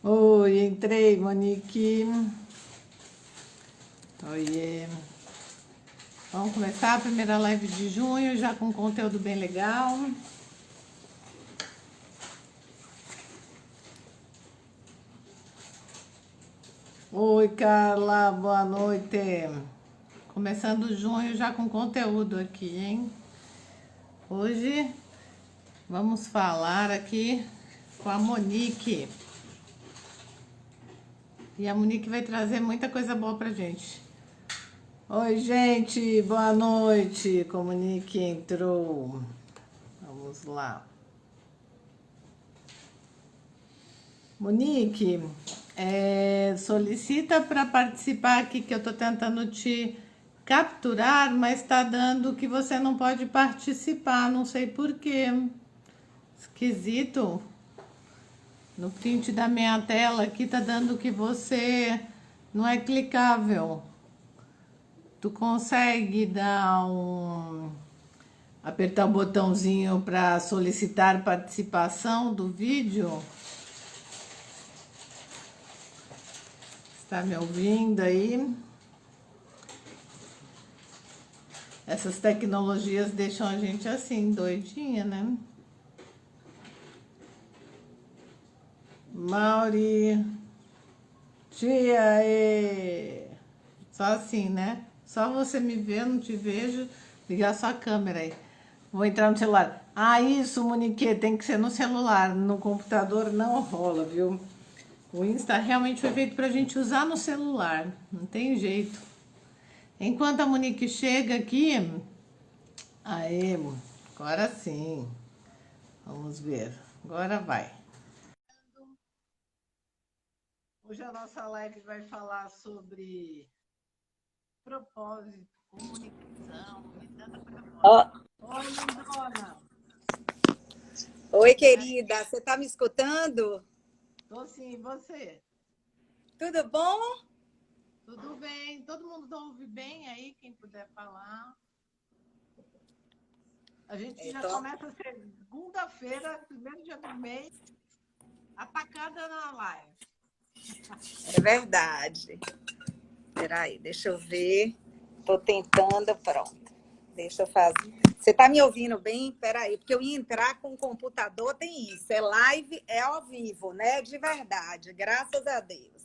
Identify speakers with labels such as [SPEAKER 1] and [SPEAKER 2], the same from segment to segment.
[SPEAKER 1] Oi, entrei, Monique. Oiê. Vamos começar a primeira live de junho, já com conteúdo bem legal. Oi, Carla, boa noite. Começando junho já com conteúdo aqui, hein? Hoje vamos falar aqui com a Monique. E a Monique vai trazer muita coisa boa pra gente. Oi, gente, boa noite. Monique entrou. Vamos lá. Monique, solicita para participar aqui, que eu estou tentando te capturar, mas está dando que você não pode participar, não sei por quê. Esquisito. No print da minha tela aqui está dando que você não é clicável. Tu consegue dar apertar o botãozinho para solicitar participação do vídeo? Está me ouvindo aí? Essas tecnologias deixam a gente assim, doidinha, né? Mauri, tia, só assim, né? Só você me vê, não te vejo. Ligar sua câmera aí. Vou entrar no celular. Ah, isso, Monique, tem que ser no celular. No computador não rola, viu? O Insta realmente foi feito pra gente usar no celular. Não tem jeito. Enquanto a Monique chega aqui... Aê, agora sim. Vamos ver. Agora vai. Hoje a nossa live vai falar sobre propósito, comunicação e tanta coisa boa.
[SPEAKER 2] Ó,
[SPEAKER 1] Oi, lindona.
[SPEAKER 2] Oi, querida. Você está me escutando?
[SPEAKER 1] Tô sim, e você?
[SPEAKER 2] Tudo bom?
[SPEAKER 1] Tudo bem? Todo mundo ouve bem aí, quem puder falar. A gente já
[SPEAKER 2] Tô...
[SPEAKER 1] começa a segunda-feira, primeiro dia do mês, atacada na live.
[SPEAKER 2] É verdade. Espera aí, deixa eu ver. Estou tentando, pronto. Deixa eu fazer. Você está me ouvindo bem? Espera aí, porque eu ia entrar com o computador, tem isso. É live, é ao vivo, né? De verdade, graças a Deus.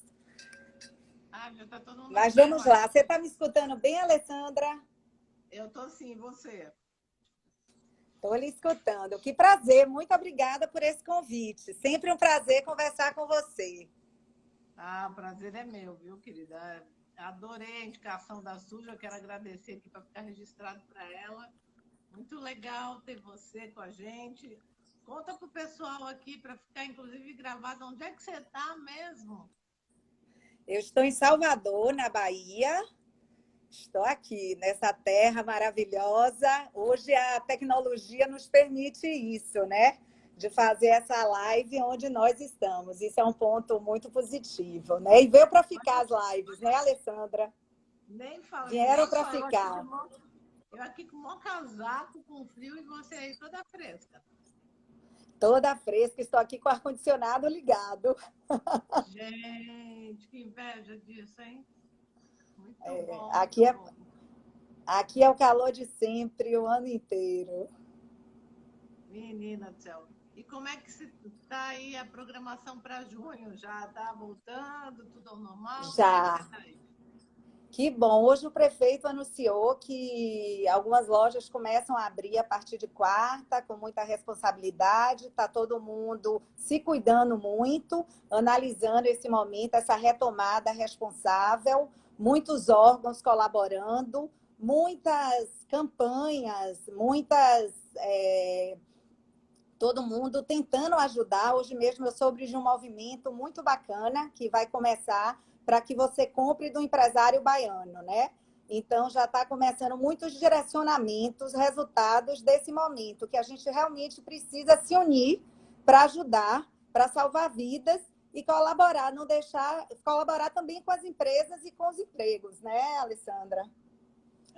[SPEAKER 1] Ah, já tá todo mundo
[SPEAKER 2] Mas
[SPEAKER 1] aqui
[SPEAKER 2] vamos
[SPEAKER 1] agora.
[SPEAKER 2] lá. Você está me escutando bem, Alessandra?
[SPEAKER 1] Eu tô sim, e você?
[SPEAKER 2] Estou lhe escutando. Que prazer. Muito obrigada por esse convite. Sempre um prazer conversar com você.
[SPEAKER 1] Ah, o prazer é meu, viu, querida? Adorei a indicação da Suja, quero agradecer aqui para ficar registrado para ela. Muito legal ter você com a gente. Conta pro pessoal aqui para ficar, inclusive, gravado. Onde é que você está mesmo?
[SPEAKER 2] Eu estou em Salvador, na Bahia. Estou aqui nessa terra maravilhosa. Hoje a tecnologia nos permite isso, né? De fazer essa live onde nós estamos. Isso é um ponto muito positivo, né? E veio para ficar as lives, né, Alessandra?
[SPEAKER 1] Nem fala, e
[SPEAKER 2] Vieram
[SPEAKER 1] olha
[SPEAKER 2] para
[SPEAKER 1] só,
[SPEAKER 2] ficar.
[SPEAKER 1] eu aqui com o maior casaco, com frio, e você aí toda fresca.
[SPEAKER 2] Toda fresca, estou aqui com o ar-condicionado ligado.
[SPEAKER 1] Gente, que inveja disso, hein? Muito bom,
[SPEAKER 2] Aqui
[SPEAKER 1] muito
[SPEAKER 2] é,
[SPEAKER 1] bom.
[SPEAKER 2] aqui é o calor de sempre, o ano inteiro.
[SPEAKER 1] Menina do céu. E como é que está aí a programação para junho? Já está voltando, tudo ao normal? Como é que você
[SPEAKER 2] Já.
[SPEAKER 1] está aí?
[SPEAKER 2] Que bom. Hoje o prefeito anunciou que algumas lojas começam a abrir a partir de quarta, com muita responsabilidade. Está todo mundo se cuidando muito, analisando esse momento, essa retomada responsável, muitos órgãos colaborando, muitas campanhas, todo mundo tentando ajudar. Hoje mesmo eu soube de um movimento muito bacana que vai começar para que você compre do empresário baiano, né? Então já está começando muitos direcionamentos, resultados desse momento, que a gente realmente precisa se unir para ajudar, para salvar vidas e colaborar, não deixar, colaborar também com as empresas e com os empregos, né, Alessandra?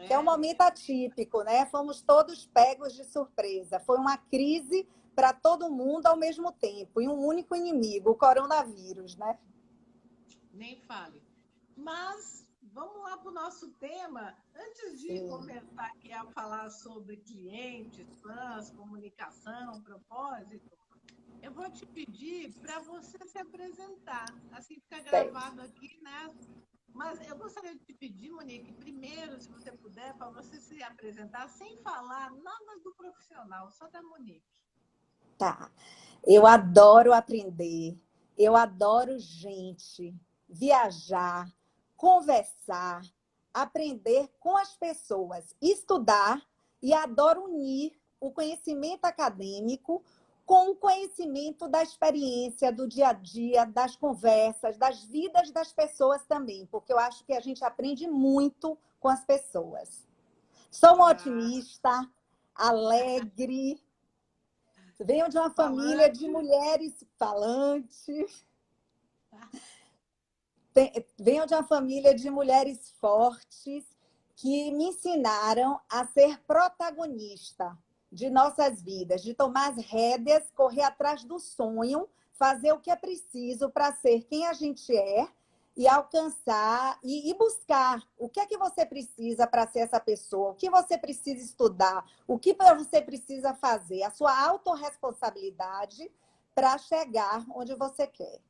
[SPEAKER 2] Que é um momento
[SPEAKER 1] Menina.
[SPEAKER 2] atípico, né? Fomos todos pegos de surpresa. Foi uma crise para todo mundo ao mesmo tempo, e um único inimigo, o coronavírus, né?
[SPEAKER 1] Nem fale. Mas vamos lá para o nosso tema. Antes de começar aqui a falar sobre clientes, fãs, comunicação, propósito, eu vou te pedir para você se apresentar. Assim fica gravado aqui, né? Mas eu gostaria de te pedir, Monique, primeiro, se você puder, para você se apresentar sem falar nada do profissional, só da Monique.
[SPEAKER 2] Tá. Eu adoro aprender, eu adoro gente, viajar, conversar, aprender com as pessoas, estudar e adoro unir o conhecimento acadêmico com o conhecimento da experiência, do dia a dia, das conversas, das vidas das pessoas também, porque eu acho que a gente aprende muito com as pessoas. Sou uma otimista, alegre, venho de uma família de mulheres falantes. Venho de uma família de mulheres fortes que me ensinaram a ser protagonista de nossas vidas, de tomar as rédeas, correr atrás do sonho, fazer o que é preciso para ser quem a gente é e alcançar e buscar o que é que você precisa para ser essa pessoa, o que você precisa estudar, o que você precisa fazer, a sua autorresponsabilidade para chegar onde você quer.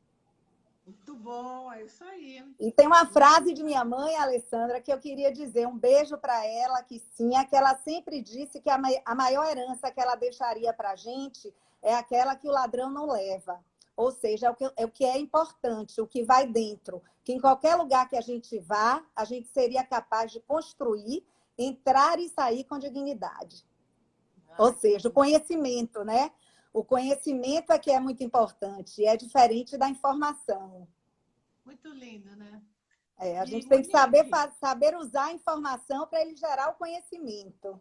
[SPEAKER 1] Muito bom, é isso aí.
[SPEAKER 2] E tem uma frase de minha mãe, Alessandra, que eu queria dizer, um beijo para ela, que sim, é que ela sempre disse que a maior herança que ela deixaria para a gente é aquela que o ladrão não leva. Ou seja, é o que é importante, o que vai dentro. Que em qualquer lugar que a gente vá, a gente seria capaz de construir, entrar e sair com dignidade. Ou seja, o conhecimento, né? O conhecimento é que é muito importante, é diferente da informação.
[SPEAKER 1] Muito lindo, né?
[SPEAKER 2] A gente tem que saber usar a informação para ele gerar o conhecimento.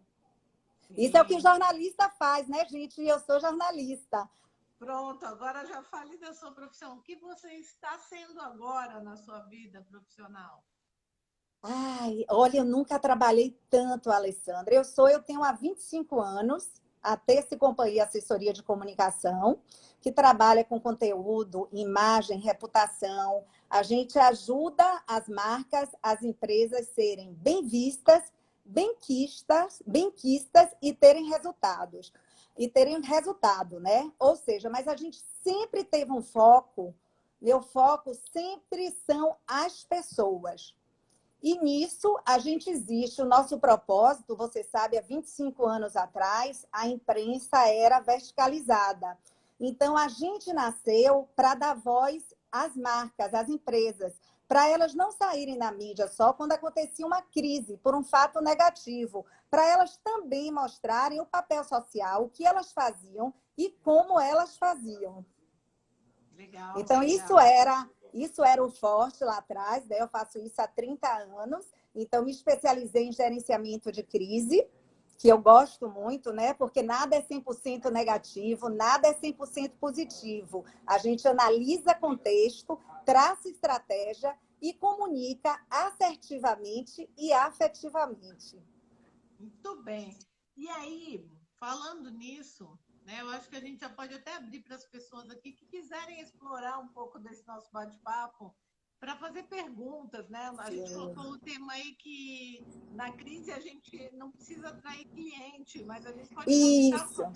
[SPEAKER 2] Sim. Isso é o que o jornalista faz, né, gente? E eu sou jornalista.
[SPEAKER 1] Pronto, agora já falei da sua profissão. O que você está sendo agora na sua vida profissional?
[SPEAKER 2] Ai, olha, eu nunca trabalhei tanto, Alessandra. Eu tenho há 25 anos, a Terce Companhia Assessoria de Comunicação, que trabalha com conteúdo, imagem, reputação. A gente ajuda as marcas, as empresas serem bem vistas, benquistas e terem resultados. E terem resultado, né? Ou seja, mas a gente sempre teve um foco, meu foco sempre são as pessoas. E nisso a gente existe, o nosso propósito, você sabe, há 25 anos atrás, a imprensa era verticalizada. Então, a gente nasceu para dar voz às marcas, às empresas, para elas não saírem na mídia só quando acontecia uma crise, por um fato negativo, para elas também mostrarem o papel social, o que elas faziam e como elas faziam.
[SPEAKER 1] Legal,
[SPEAKER 2] então,
[SPEAKER 1] legal.
[SPEAKER 2] Isso era o forte lá atrás, né? Eu faço isso há 30 anos, então me especializei em gerenciamento de crise, que eu gosto muito, né? Porque nada é 100% negativo, nada é 100% positivo. A gente analisa contexto, traça estratégia e comunica assertivamente e afetivamente.
[SPEAKER 1] Muito bem. E aí, falando nisso, né, eu acho que a gente já pode até abrir para as pessoas aqui que quiserem explorar um pouco desse nosso bate-papo para fazer perguntas, né? A gente colocou o tema aí que na crise a gente não precisa atrair cliente, mas a gente pode
[SPEAKER 2] Isso.
[SPEAKER 1] Né?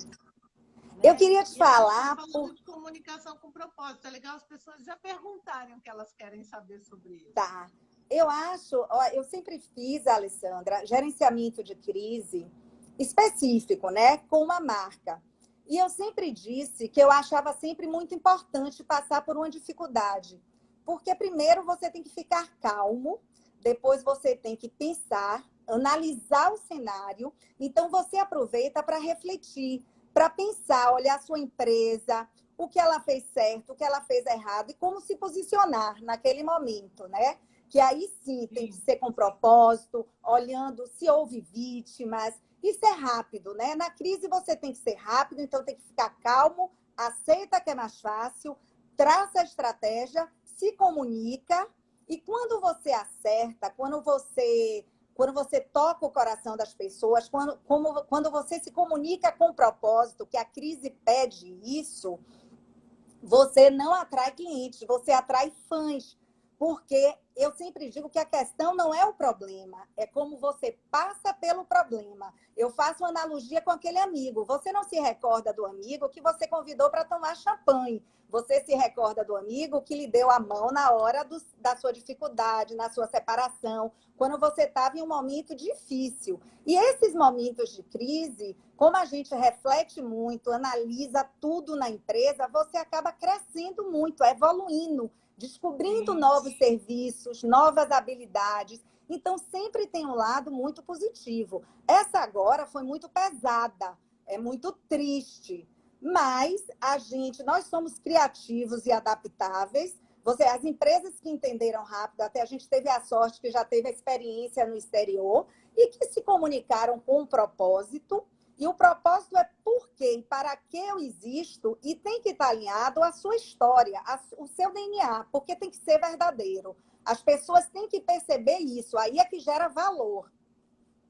[SPEAKER 2] Eu queria te falar...
[SPEAKER 1] Falando de comunicação com propósito, é legal as pessoas já perguntarem o que elas querem saber sobre isso.
[SPEAKER 2] Tá. Eu sempre fiz, Alessandra, gerenciamento de crise específico, né, com uma marca. E eu sempre disse que eu achava sempre muito importante passar por uma dificuldade. Porque primeiro você tem que ficar calmo, depois você tem que pensar, analisar o cenário. Então você aproveita para refletir, para pensar, olhar a sua empresa, o que ela fez certo, o que ela fez errado e como se posicionar naquele momento, né? Que aí sim tem que ser com propósito, olhando se houve vítimas. Isso é rápido, né? Na crise você tem que ser rápido, então tem que ficar calmo, aceita que é mais fácil, traça a estratégia, se comunica, e quando você acerta, quando quando você toca o coração das pessoas, quando você se comunica com propósito, que a crise pede isso, você não atrai clientes, você atrai fãs. Porque eu sempre digo que a questão não é o problema, é como você passa pelo problema. Eu faço uma analogia com aquele amigo. Você não se recorda do amigo que você convidou para tomar champanhe. Você se recorda do amigo que lhe deu a mão na hora da sua dificuldade, na sua separação, quando você estava em um momento difícil. E esses momentos de crise, como a gente reflete muito, analisa tudo na empresa, você acaba crescendo muito, evoluindo, descobrindo novos serviços, novas habilidades. Então, sempre tem um lado muito positivo. Essa agora foi muito pesada, é muito triste. Mas nós somos criativos e adaptáveis. As empresas que entenderam rápido, até a gente teve a sorte que já teve a experiência no exterior e que se comunicaram com um propósito. E o propósito é por quê e para que eu existo, e tem que estar alinhado à sua história, o seu DNA, porque tem que ser verdadeiro. As pessoas têm que perceber isso, aí é que gera valor.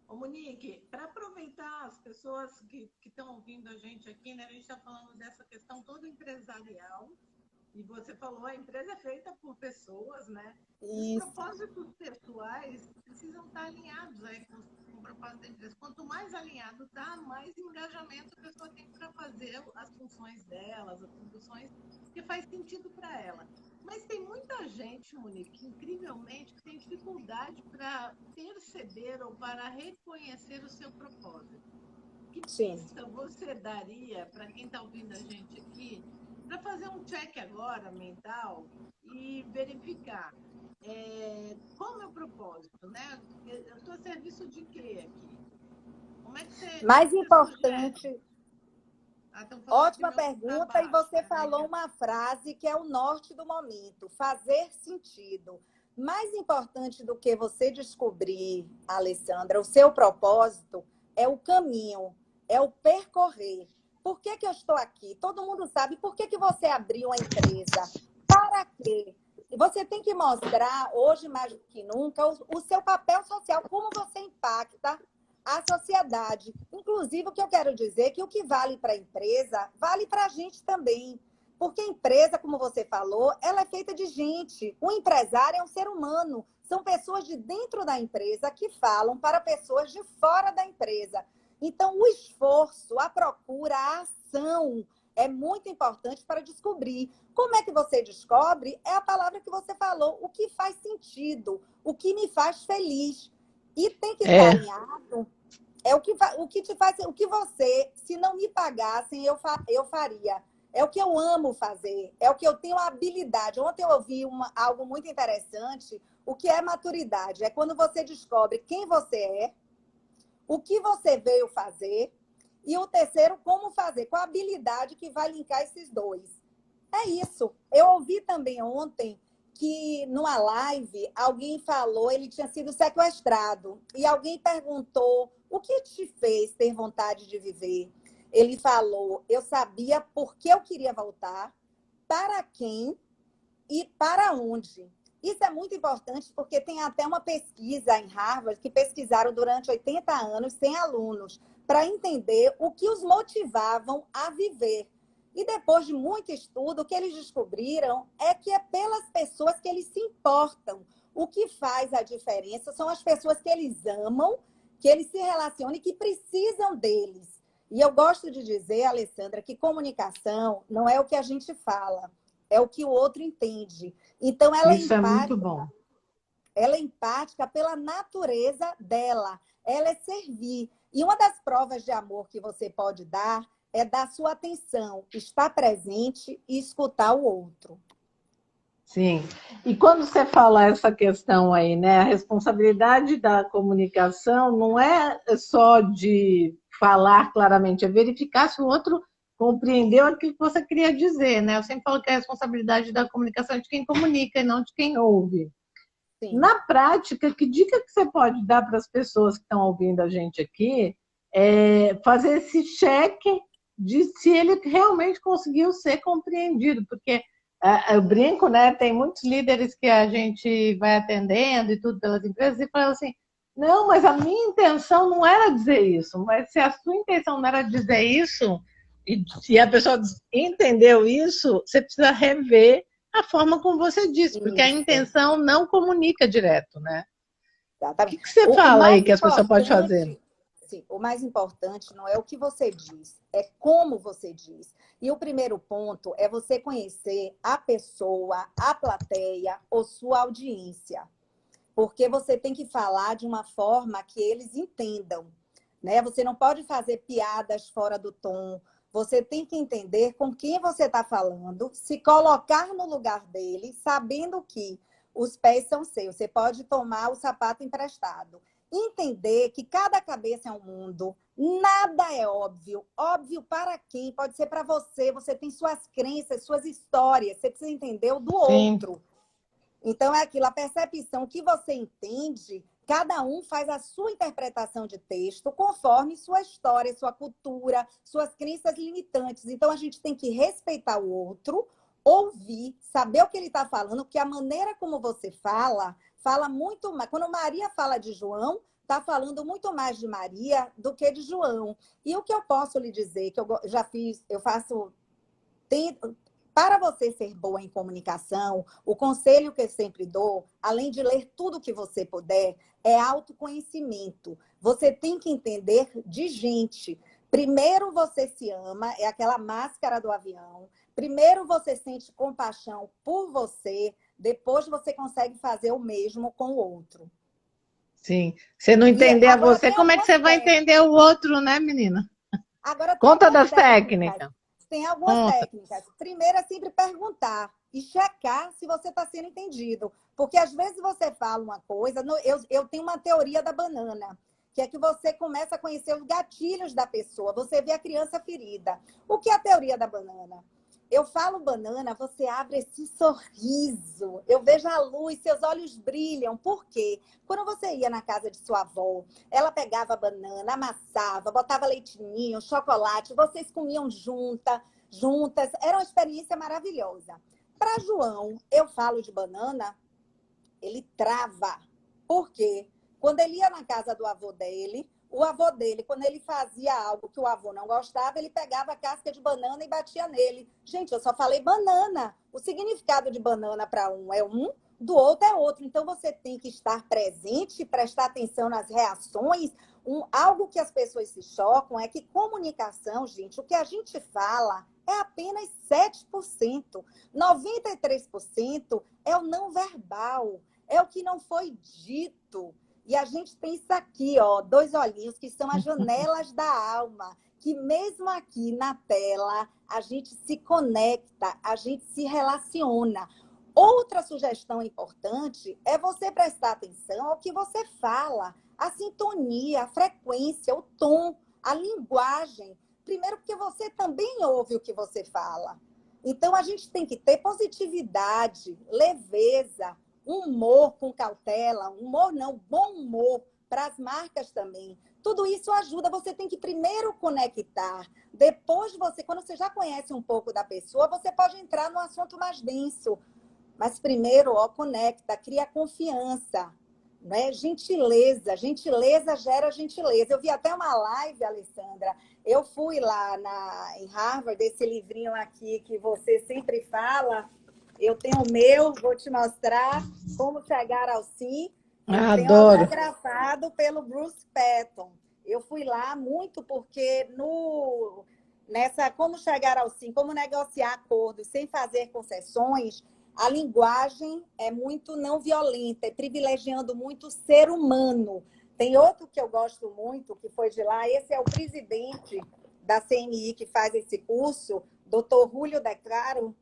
[SPEAKER 1] Ô, Monique, para aproveitar as pessoas que estão ouvindo a gente aqui, né? A gente está falando dessa questão toda empresarial, e você falou, a empresa é feita por pessoas, né? Isso. Os propósitos pessoais precisam estar alinhados aí com o propósito da empresa. Quanto mais alinhado está, mais engajamento a pessoa tem para fazer as funções delas, as funções que faz sentido para ela. Mas tem muita gente, Monique, incrivelmente, que tem dificuldade para perceber ou para reconhecer o seu propósito. Que pista você daria para quem está ouvindo a gente aqui para fazer um check agora mental e verificar qual é o meu propósito, né? Eu estou a serviço de quê aqui? Como é que você...
[SPEAKER 2] Mais importante... Ótima pergunta, trabalho, e você falou uma frase que é o norte do momento, fazer sentido. Mais importante do que você descobrir, Alessandra, o seu propósito é o caminho, é o percorrer. Por que eu estou aqui? Todo mundo sabe por que você abriu a empresa. Para quê? E você tem que mostrar, hoje mais do que nunca, o seu papel social, como você impacta a sociedade. Inclusive, o que eu quero dizer é que o que vale para a empresa, vale para a gente também. Porque a empresa, como você falou, ela é feita de gente. O empresário é um ser humano. São pessoas de dentro da empresa que falam para pessoas de fora da empresa. Então, o esforço, a procura, a ação é muito importante para descobrir. Como é que você descobre? É a palavra que você falou, o que faz sentido, o que me faz feliz. E tem que estar alinhado. É o que te faz, o que você, se não me pagassem, eu faria. É o que eu amo fazer, é o que eu tenho a habilidade. Ontem eu ouvi algo muito interessante. O que é maturidade? É quando você descobre quem você é, o que você veio fazer, e o terceiro, como fazer, com a habilidade que vai linkar esses dois. É isso. Eu ouvi também ontem que numa live alguém falou, ele tinha sido sequestrado, e alguém perguntou, o que te fez ter vontade de viver? Ele falou, eu sabia por que eu queria voltar, para quem e para onde. Isso é muito importante porque tem até uma pesquisa em Harvard que pesquisaram durante 80 anos 100 alunos para entender o que os motivavam a viver. E depois de muito estudo, o que eles descobriram é que é pelas pessoas que eles se importam. O que faz a diferença são as pessoas que eles amam, que eles se relacionam e que precisam deles. E eu gosto de dizer, Alessandra, que comunicação não é o que a gente fala, é o que o outro entende. Então, ela
[SPEAKER 1] Isso é muito bom.
[SPEAKER 2] Ela é empática pela natureza dela. Ela é servir. E uma das provas de amor que você pode dar é dar sua atenção, estar presente e escutar o outro.
[SPEAKER 1] Sim. E quando você fala essa questão aí, né, a responsabilidade da comunicação não é só de falar claramente, é verificar se o outro compreendeu aquilo que você queria dizer, né? Eu sempre falo que a responsabilidade da comunicação é de quem comunica e não de quem ouve. Sim. Na prática, que dica que você pode dar para as pessoas que estão ouvindo a gente aqui fazer esse cheque de se ele realmente conseguiu ser compreendido, porque eu brinco, né? Tem muitos líderes que a gente vai atendendo e tudo pelas empresas e falam assim, Não, mas a minha intenção não era dizer isso. Mas se a sua intenção não era dizer isso, e a pessoa entendeu isso, você precisa rever a forma como você disse, porque a
[SPEAKER 2] Isso,
[SPEAKER 1] intenção não comunica direto, né? O que
[SPEAKER 2] exatamente.
[SPEAKER 1] que você
[SPEAKER 2] O
[SPEAKER 1] fala aí
[SPEAKER 2] mais
[SPEAKER 1] que as pessoas podem fazer?
[SPEAKER 2] importante, sim, o mais importante não é o que você diz, é como você diz. E o primeiro ponto é você conhecer a pessoa, a plateia ou sua audiência. Porque você tem que falar de uma forma que eles entendam, né? Você não pode fazer piadas fora do tom. Você tem que entender com quem você está falando, se colocar no lugar dele, sabendo que os pés são seus. Você pode tomar o sapato emprestado. Entender que cada cabeça é um mundo, nada é óbvio. Óbvio para quem? Pode ser para você. Você tem suas crenças, suas histórias. Você precisa entender o do
[SPEAKER 1] Sim,
[SPEAKER 2] outro. Então, é aquilo, a percepção que você entende, cada um faz a sua interpretação de texto conforme sua história, sua cultura, suas crenças limitantes. Então, a gente tem que respeitar o outro, ouvir, saber o que ele está falando, porque a maneira como você fala, fala muito mais. Quando Maria fala de João, está falando muito mais de Maria do que de João. E o que eu posso lhe dizer, que eu já fiz, eu faço tem, para você ser boa em comunicação, o conselho que eu sempre dou, além de ler tudo que você puder, é autoconhecimento. Você tem que entender de gente. Primeiro você se ama, é aquela máscara do avião. Primeiro você sente compaixão por você, depois você consegue fazer o mesmo com o outro.
[SPEAKER 1] sim. Você não
[SPEAKER 2] E
[SPEAKER 1] entender a
[SPEAKER 2] agora
[SPEAKER 1] você,
[SPEAKER 2] tem
[SPEAKER 1] como é que
[SPEAKER 2] algumas
[SPEAKER 1] você vai entender o outro, né, menina?
[SPEAKER 2] Agora, tem
[SPEAKER 1] Conta
[SPEAKER 2] algumas
[SPEAKER 1] das
[SPEAKER 2] técnicas.
[SPEAKER 1] técnicas.
[SPEAKER 2] Tem algumas
[SPEAKER 1] Conta.
[SPEAKER 2] técnicas. Primeiro é sempre perguntar e checar se você está sendo entendido. Porque às vezes você fala uma coisa. Eu tenho uma teoria da banana, que é que você começa a conhecer os gatilhos da pessoa. Você vê a criança ferida. O que é a teoria da banana? Eu falo banana, você abre esse sorriso. Eu vejo a luz, seus olhos brilham. Por quê? Quando você ia na casa de sua avó, ela pegava a banana, amassava, botava leitinho, chocolate, vocês comiam juntas. Era uma experiência maravilhosa. Para João, eu falo de banana, ele trava. Por quê? Quando ele ia na casa do avô dele, o avô dele, quando ele fazia algo que o avô não gostava, ele pegava a casca de banana e batia nele. Gente, eu só falei banana. O significado de banana para um é um, do outro é outro. Então você tem que estar presente, prestar atenção nas reações. Algo que as pessoas se chocam é que comunicação, gente, o que a gente fala é apenas 7%. 93% é o não verbal, é o que não foi dito. E a gente tem isso aqui, ó, dois olhinhos que são as janelas da alma, que mesmo aqui na tela a gente se conecta, a gente se relaciona. Outra sugestão importante é você prestar atenção ao que você fala, a sintonia, a frequência, o tom, a linguagem. Primeiro, porque você também ouve o que você fala. Então, a gente tem que ter positividade, leveza, humor com cautela, humor não, bom humor para as marcas também. Tudo isso ajuda. Você tem que primeiro conectar. Depois você, quando você já conhece um pouco da pessoa, você pode entrar no assunto mais denso. Mas primeiro, ó, conecta, cria confiança, né? Gentileza, gentileza gera gentileza. Eu vi até uma live, Alessandra. Eu fui lá em Harvard, esse livrinho aqui que você sempre fala. Eu tenho o meu, vou te mostrar como chegar ao sim. Eu tenho
[SPEAKER 1] Adoro.
[SPEAKER 2] autografado pelo Bruce Patton. Eu fui lá muito porque nessa como chegar ao sim, como negociar acordos sem fazer concessões, a linguagem é muito não violenta, é privilegiando muito o ser humano. Tem outro que eu gosto muito, que foi de lá, esse é o presidente da CNI que faz esse curso, Dr. Julio De Claro,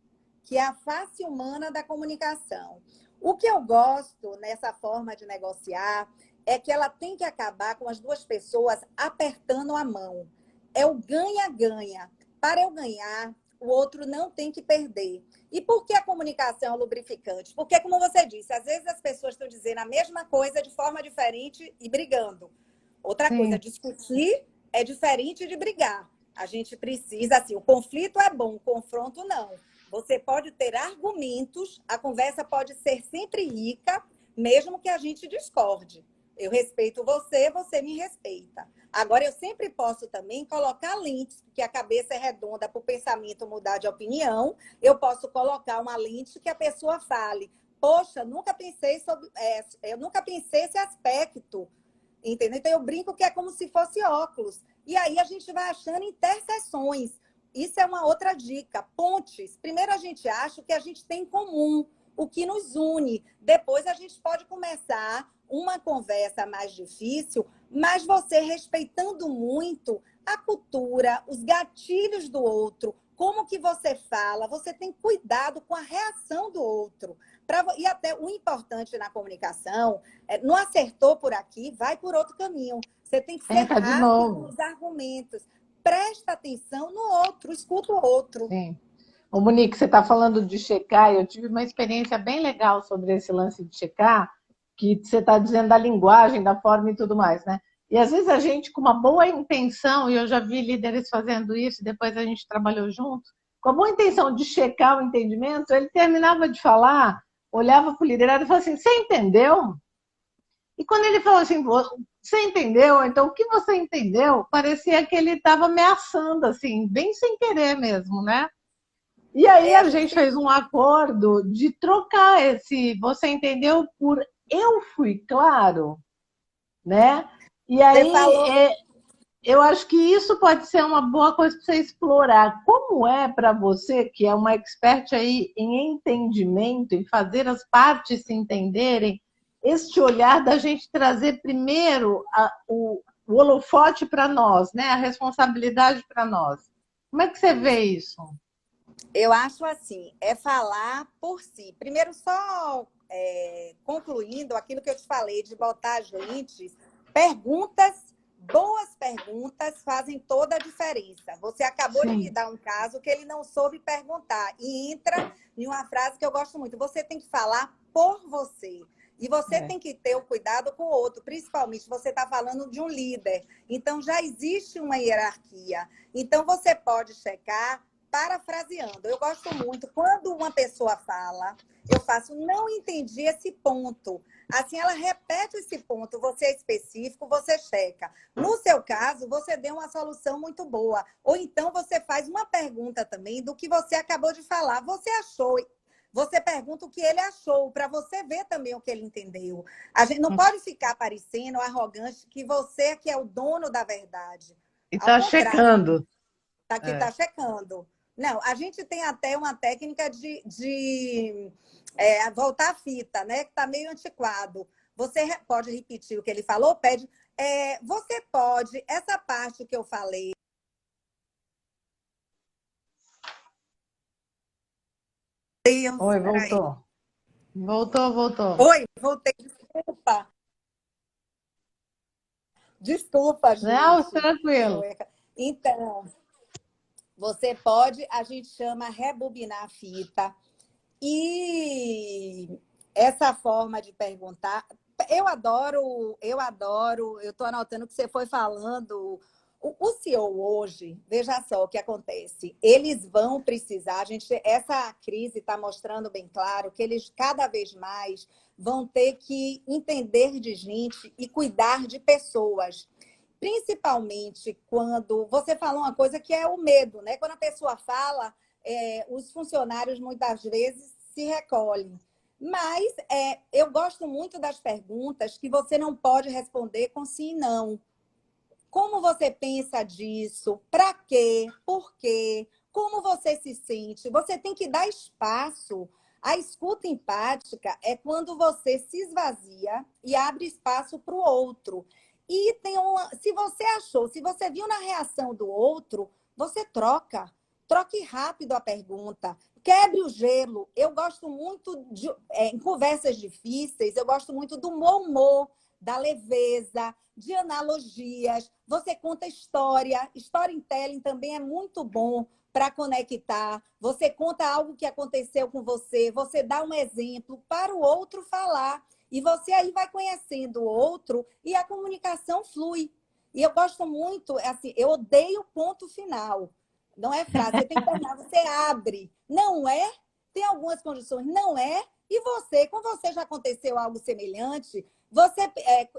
[SPEAKER 2] que é a face humana da comunicação. O que eu gosto nessa forma de negociar é que ela tem que acabar com as duas pessoas apertando a mão. É o ganha-ganha. Para eu ganhar, o outro não tem que perder. E por que a comunicação é um lubrificante? Porque, como você disse, às vezes as pessoas estão dizendo a mesma coisa de forma diferente e brigando. Outra coisa,
[SPEAKER 1] Sim.
[SPEAKER 2] discutir é diferente de brigar. A gente precisa, assim, o conflito é bom, o confronto não. Você pode ter argumentos, a conversa pode ser sempre rica, mesmo que a gente discorde. Eu respeito você, você me respeita. Agora, eu sempre posso também colocar lentes, porque a cabeça é redonda para o pensamento mudar de opinião. Eu posso colocar uma lente que a pessoa fale: poxa, nunca pensei sobre, eu nunca pensei esse aspecto. Entendeu? Então, eu brinco que é como se fosse óculos. E aí a gente vai achando interseções. Isso é uma outra dica. Pontes. Primeiro a gente acha o que a gente tem em comum, o que nos une. Depois a gente pode começar uma conversa mais difícil, mas você respeitando muito a cultura, os gatilhos do outro, como que você fala, você tem cuidado com a reação do outro. E até o importante na comunicação, não acertou por aqui, vai por outro caminho. Você tem que ser
[SPEAKER 1] Tenta de
[SPEAKER 2] rápido
[SPEAKER 1] novo.
[SPEAKER 2] nos argumentos. Presta atenção no outro, escuta o outro.
[SPEAKER 1] Sim. Ô, Monique, você está falando de checar, eu tive uma experiência bem legal sobre esse lance de checar, que você está dizendo da linguagem, da forma e tudo mais, né? E às vezes a gente, com uma boa intenção, e eu já vi líderes fazendo isso, depois a gente trabalhou junto, com a boa intenção de checar o entendimento, ele terminava de falar, olhava para o liderado e falava assim: você entendeu? E quando ele falou assim: você entendeu? Então, o que você entendeu? Parecia que ele estava ameaçando, assim, bem sem querer mesmo, né? E aí
[SPEAKER 2] A
[SPEAKER 1] a
[SPEAKER 2] gente
[SPEAKER 1] gente fez um acordo de trocar esse você entendeu por eu fui claro, né? E
[SPEAKER 2] você
[SPEAKER 1] aí
[SPEAKER 2] falou.
[SPEAKER 1] eu acho que isso pode ser uma boa coisa para você explorar. Como é para você, que é uma expert aí em entendimento, em fazer as partes se entenderem, este olhar da gente trazer primeiro o holofote para nós, né? A responsabilidade para nós. Como é que você vê isso?
[SPEAKER 2] Eu acho assim, é falar por si. Primeiro, só concluindo aquilo que eu te falei, de botar as lentes, perguntas, boas perguntas fazem toda a diferença. Você acabou de me
[SPEAKER 1] Sim.
[SPEAKER 2] dar um caso que ele não soube perguntar. E entra em uma frase que eu gosto muito. Você tem que falar por você. E você
[SPEAKER 1] É.
[SPEAKER 2] tem que ter o cuidado com o outro, principalmente se você está falando de um líder. Então, já existe uma hierarquia. Então, você pode checar parafraseando. Eu gosto muito. Quando uma pessoa fala, eu faço, não entendi esse ponto. Assim, ela repete esse ponto, você é específico, você checa. No seu caso, você deu uma solução muito boa. Ou então você faz uma pergunta também do que você acabou de falar. Você achou? Você pergunta o que ele achou, para você ver também o que ele entendeu. A gente não pode ficar parecendo arrogante que você que é o dono da verdade.
[SPEAKER 1] E
[SPEAKER 2] Ao
[SPEAKER 1] está
[SPEAKER 2] contrário,
[SPEAKER 1] checando.
[SPEAKER 2] aqui
[SPEAKER 1] É.
[SPEAKER 2] está checando. Não, a gente tem até uma técnica de voltar a fita, né? Que está meio antiquado. Você pode repetir o que ele falou? Pede. Você pode, essa parte que eu falei. Deus,
[SPEAKER 1] Oi,
[SPEAKER 2] peraí.
[SPEAKER 1] voltou. Voltou.
[SPEAKER 2] Oi, voltei, desculpa. Desculpa,
[SPEAKER 1] Não,
[SPEAKER 2] gente.
[SPEAKER 1] tranquilo.
[SPEAKER 2] Então, você pode, a gente chama rebobinar a fita. E essa forma de perguntar, eu estou anotando o que você foi falando. O CEO hoje, veja só o que acontece. Eles vão precisar, essa crise está mostrando bem claro que eles cada vez mais vão ter que entender de gente e cuidar de pessoas. Principalmente quando você falou uma coisa que é o medo, né? Quando a pessoa fala, os funcionários muitas vezes se recolhem. Mas eu gosto muito das perguntas que você não pode responder com sim e não. Como você pensa disso? Para quê? Por quê? Como você se sente? Você tem que dar espaço. A escuta empática é quando você se esvazia e abre espaço para o outro. E se você achou, se você viu na reação do outro, você troca. Troque rápido a pergunta. Quebre o gelo. Eu gosto muito em conversas difíceis, eu gosto muito do bom humor, da leveza, de analogias. Você conta história. Storytelling também é muito bom para conectar. Você conta algo que aconteceu com você, você dá um exemplo para o outro falar. E você aí vai conhecendo o outro e a comunicação flui. E eu gosto muito, assim, eu odeio ponto final. Não é frase, você tem que terminar, você abre. Não é? tem algumas condições, não é. E você, com você já aconteceu algo semelhante?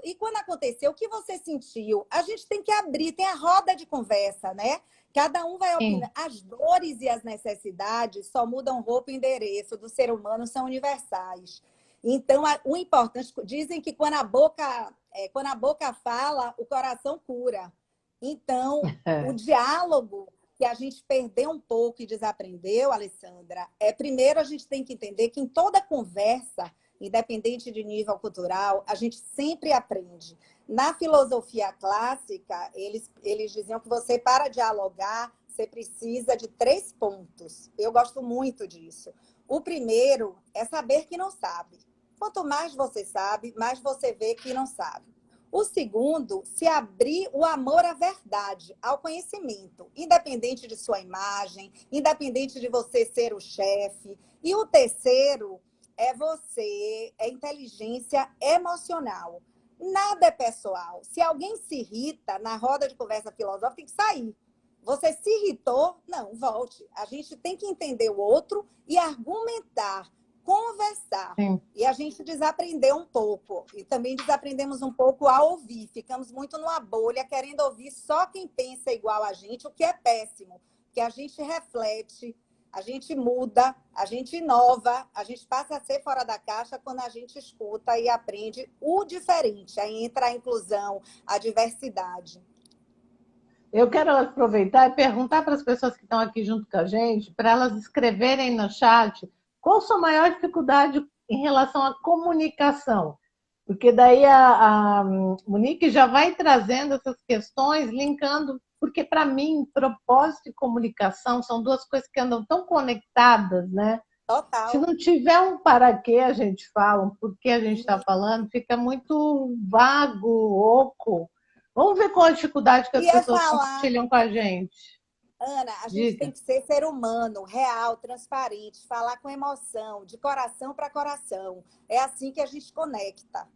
[SPEAKER 2] E quando aconteceu, o que você sentiu? A gente tem que abrir, tem a roda de conversa, né? Cada um vai
[SPEAKER 1] Sim.
[SPEAKER 2] opinar. As dores e as necessidades só mudam roupa e endereço do ser humano, são universais. Então, o importante, dizem que quando a boca fala, o coração cura. Então, o diálogo que a gente perdeu um pouco e desaprendeu, Alessandra, primeiro a gente tem que entender que em toda conversa, independente de nível cultural, a gente sempre aprende. Na filosofia clássica, eles diziam que você, para dialogar, você precisa de 3 pontos. Eu gosto muito disso. O primeiro é saber que não sabe. Quanto mais você sabe, mais você vê que não sabe. O segundo, se abrir o amor à verdade, ao conhecimento, independente de sua imagem, independente de você ser o chefe. E o terceiro é inteligência emocional. Nada é pessoal. Se alguém se irrita na roda de conversa filosófica, tem que sair. Você se irritou? Não, volte. A gente tem que entender o outro e argumentar, conversar.
[SPEAKER 1] Sim.
[SPEAKER 2] E a gente desaprendeu um pouco. E também desaprendemos um pouco a ouvir. Ficamos muito numa bolha, querendo ouvir só quem pensa igual a gente, o que é péssimo. Porque a gente reflete, a gente muda, a gente inova, a gente passa a ser fora da caixa quando a gente escuta e aprende o diferente. Aí entra a inclusão, a diversidade.
[SPEAKER 1] Eu quero aproveitar e perguntar para as pessoas que estão aqui junto com a gente, para elas escreverem no chat qual a sua maior dificuldade em relação à comunicação. Porque daí a Monique já vai trazendo essas questões, linkando, porque para mim, propósito e comunicação são duas coisas que andam tão conectadas, né? Se
[SPEAKER 2] Total.
[SPEAKER 1] não tiver um para que a gente fala, um por que a gente está falando, fica muito vago, oco. Vamos ver qual a dificuldade que as
[SPEAKER 2] Ia
[SPEAKER 1] pessoas
[SPEAKER 2] falar,
[SPEAKER 1] compartilham com a gente.
[SPEAKER 2] Ana, a gente tem
[SPEAKER 1] Diga.
[SPEAKER 2] que ser ser humano, real, transparente, falar com emoção, de coração para coração. É assim que a gente conecta.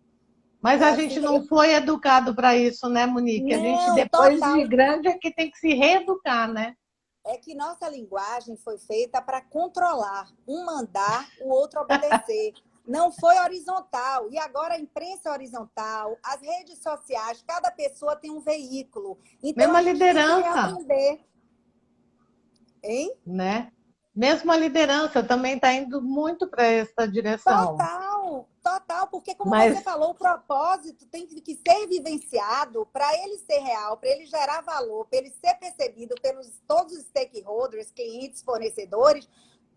[SPEAKER 1] Mas
[SPEAKER 2] É
[SPEAKER 1] a
[SPEAKER 2] assim
[SPEAKER 1] gente
[SPEAKER 2] que...
[SPEAKER 1] não foi educado para isso, né, Monique? A gente,
[SPEAKER 2] Não,
[SPEAKER 1] depois de
[SPEAKER 2] total.
[SPEAKER 1] grande, é que tem que se reeducar, né?
[SPEAKER 2] É que nossa linguagem foi feita para controlar, um mandar, o outro obedecer. Não foi horizontal. E agora a imprensa é horizontal, as redes sociais, cada pessoa tem um veículo. Então a
[SPEAKER 1] Mesma
[SPEAKER 2] gente tem que
[SPEAKER 1] liderança,
[SPEAKER 2] reaprender. Hein?
[SPEAKER 1] né? Mesmo a liderança também está indo muito para essa direção.
[SPEAKER 2] Total, total, porque como você
[SPEAKER 1] Mas
[SPEAKER 2] falou, o propósito tem que ser vivenciado para ele ser real, para ele gerar valor, para ele ser percebido pelos todos os stakeholders, clientes, fornecedores.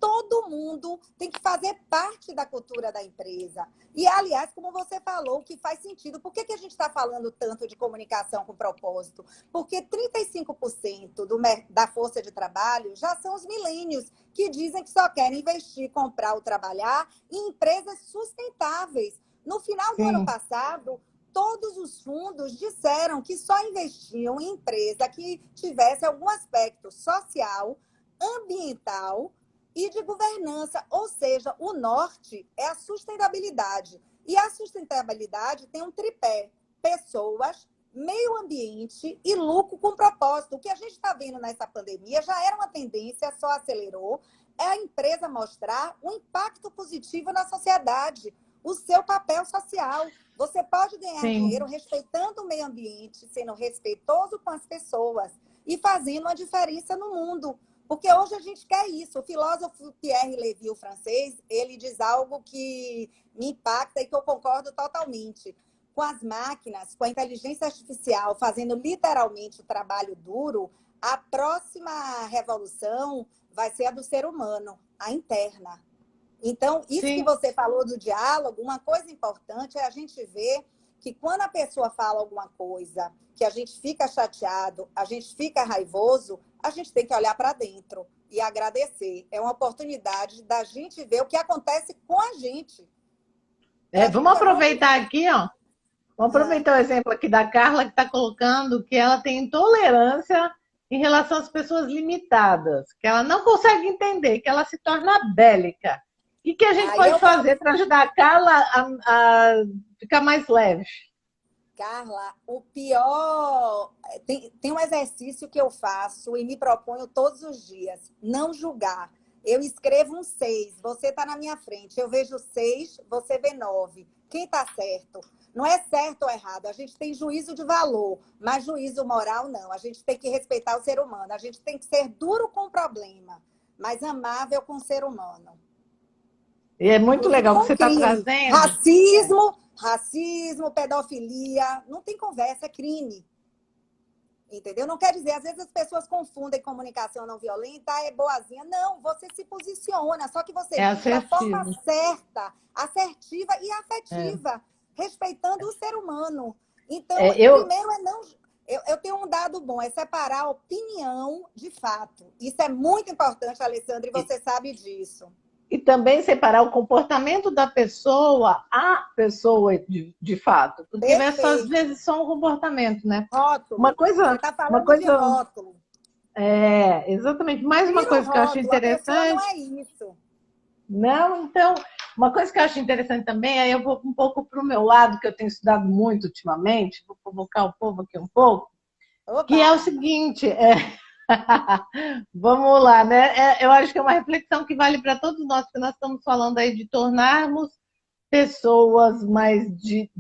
[SPEAKER 2] Todo mundo tem que fazer parte da cultura da empresa. E, aliás, como você falou, que faz sentido. Por que a gente está falando tanto de comunicação com propósito? Porque 35% da força de trabalho já são os milênios, que dizem que só querem investir, comprar ou trabalhar em empresas sustentáveis. No final do ano
[SPEAKER 1] sim,
[SPEAKER 2] passado, todos os fundos disseram que só investiam em empresa que tivesse algum aspecto social, ambiental e de governança, ou seja, o norte é a sustentabilidade. E a sustentabilidade tem um tripé: pessoas, meio ambiente e lucro com propósito. O que a gente está vendo nessa pandemia já era uma tendência, só acelerou, é a empresa mostrar um impacto positivo na sociedade, o seu papel social. Você pode ganhar dinheiro
[SPEAKER 1] sim.
[SPEAKER 2] respeitando o meio ambiente, sendo respeitoso com as pessoas e fazendo uma diferença no mundo. Porque hoje a gente quer isso. O filósofo Pierre Lévy, o francês, ele diz algo que me impacta e que eu concordo totalmente. Com as máquinas, com a inteligência artificial fazendo literalmente o trabalho duro, a próxima revolução vai ser a do ser humano, a interna. Então, isso que
[SPEAKER 1] Sim.
[SPEAKER 2] você falou do diálogo, uma coisa importante é a gente ver que quando a pessoa fala alguma coisa que a gente fica chateado, a gente fica raivoso, a gente tem que olhar para dentro e agradecer. É uma oportunidade da gente ver o que acontece com a gente. Para a
[SPEAKER 1] Vamos
[SPEAKER 2] gente evoluir.
[SPEAKER 1] aproveitar aqui, ó. Vamos aproveitar o exemplo aqui da Carla, que está colocando que ela tem intolerância em relação às pessoas limitadas, que ela não consegue entender, que ela se torna bélica. O que a gente
[SPEAKER 2] Aí
[SPEAKER 1] pode
[SPEAKER 2] eu vou.
[SPEAKER 1] fazer para ajudar a Carla a ficar mais leve?
[SPEAKER 2] Carla, o pior. Tem um exercício que eu faço e me proponho todos os dias: não julgar. Eu escrevo um 6, você está na minha frente. Eu vejo 6, você vê 9. Quem está certo? Não é certo ou errado. A gente tem juízo de valor, mas juízo moral não. A gente tem que respeitar o ser humano. A gente tem que ser duro com o problema, mas amável com o ser humano.
[SPEAKER 1] E é muito
[SPEAKER 2] Inclusive
[SPEAKER 1] legal que
[SPEAKER 2] com
[SPEAKER 1] você está
[SPEAKER 2] crime.
[SPEAKER 1] trazendo.
[SPEAKER 2] Racismo, pedofilia. Não tem conversa, é crime. Entendeu? Não quer dizer, às vezes as pessoas confundem comunicação não violenta, é boazinha. Não, você se posiciona, só que você
[SPEAKER 1] É
[SPEAKER 2] diz da forma
[SPEAKER 1] assertivo.
[SPEAKER 2] certa, assertiva e
[SPEAKER 1] É.
[SPEAKER 2] afetiva, respeitando o ser humano. Então,
[SPEAKER 1] É, eu,
[SPEAKER 2] primeiro é não. Eu tenho um dado bom, é separar a opinião de fato. Isso é muito importante, Alessandra, e você sabe disso.
[SPEAKER 1] e também separar o comportamento da pessoa, a pessoa de fato, porque às
[SPEAKER 2] Perfeito.
[SPEAKER 1] vezes só um comportamento, né? Uma
[SPEAKER 2] Rótulo. Você
[SPEAKER 1] coisa,
[SPEAKER 2] está
[SPEAKER 1] uma
[SPEAKER 2] falando de
[SPEAKER 1] coisa,
[SPEAKER 2] rótulo.
[SPEAKER 1] exatamente. Mais uma
[SPEAKER 2] Tira o
[SPEAKER 1] coisa que eu acho
[SPEAKER 2] rótulo, a pessoa não
[SPEAKER 1] interessante,
[SPEAKER 2] é isso.
[SPEAKER 1] não, então, uma coisa que eu acho interessante também, aí eu vou um pouco para o meu lado, que eu tenho estudado muito ultimamente, vou provocar o povo aqui um pouco, que é o
[SPEAKER 2] Oba!
[SPEAKER 1] seguinte, vamos lá, né? Eu acho que é uma reflexão que vale para todos nós, porque nós estamos falando aí de tornarmos pessoas mais de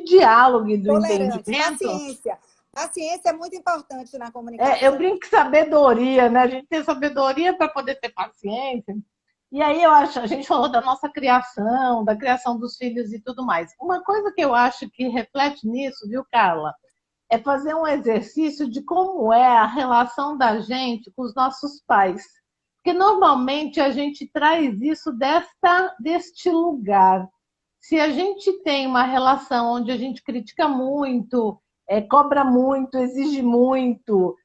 [SPEAKER 1] diálogo e do
[SPEAKER 2] Tolerante,
[SPEAKER 1] entendimento.
[SPEAKER 2] paciência. Paciência é muito importante na
[SPEAKER 1] Eu
[SPEAKER 2] comunicação.
[SPEAKER 1] brinco que sabedoria, né? A gente tem sabedoria para poder ter paciência. E aí eu acho, a gente falou da nossa criação, da criação dos filhos e tudo mais. Uma coisa que eu acho que reflete nisso, viu, Carla? É fazer um exercício de como é a relação da gente com os nossos pais. Porque normalmente a gente traz isso deste lugar. Se a gente tem uma relação onde a gente critica muito, cobra muito, exige muito,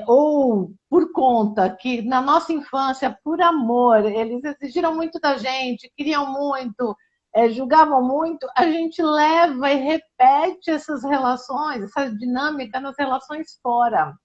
[SPEAKER 1] ou por conta que na nossa infância, por amor, eles exigiram muito da gente, queriam muito, julgavam muito, a gente leva e repete essas relações, essa dinâmica nas relações fora.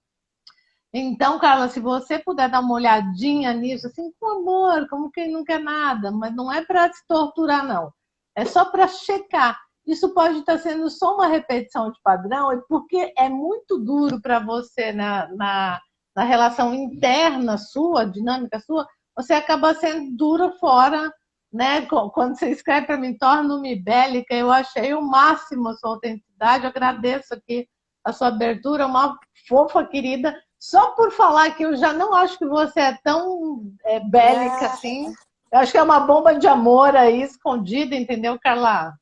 [SPEAKER 1] Então, Carla, se você puder dar uma olhadinha nisso, assim, com amor, como quem não quer nada, mas não é para se torturar, não. É só para checar. Isso pode estar sendo só uma repetição de padrão, e porque é muito duro para você na relação interna sua, dinâmica sua, você acaba sendo dura fora, né? Quando você escreve para mim, torno-me bélica, eu achei o máximo a sua autenticidade, eu agradeço aqui a sua abertura, uma fofa querida, só por falar que eu já não acho que você é tão bélica
[SPEAKER 2] Né?
[SPEAKER 1] assim. Eu acho que é uma bomba de amor aí escondida, entendeu, Carla?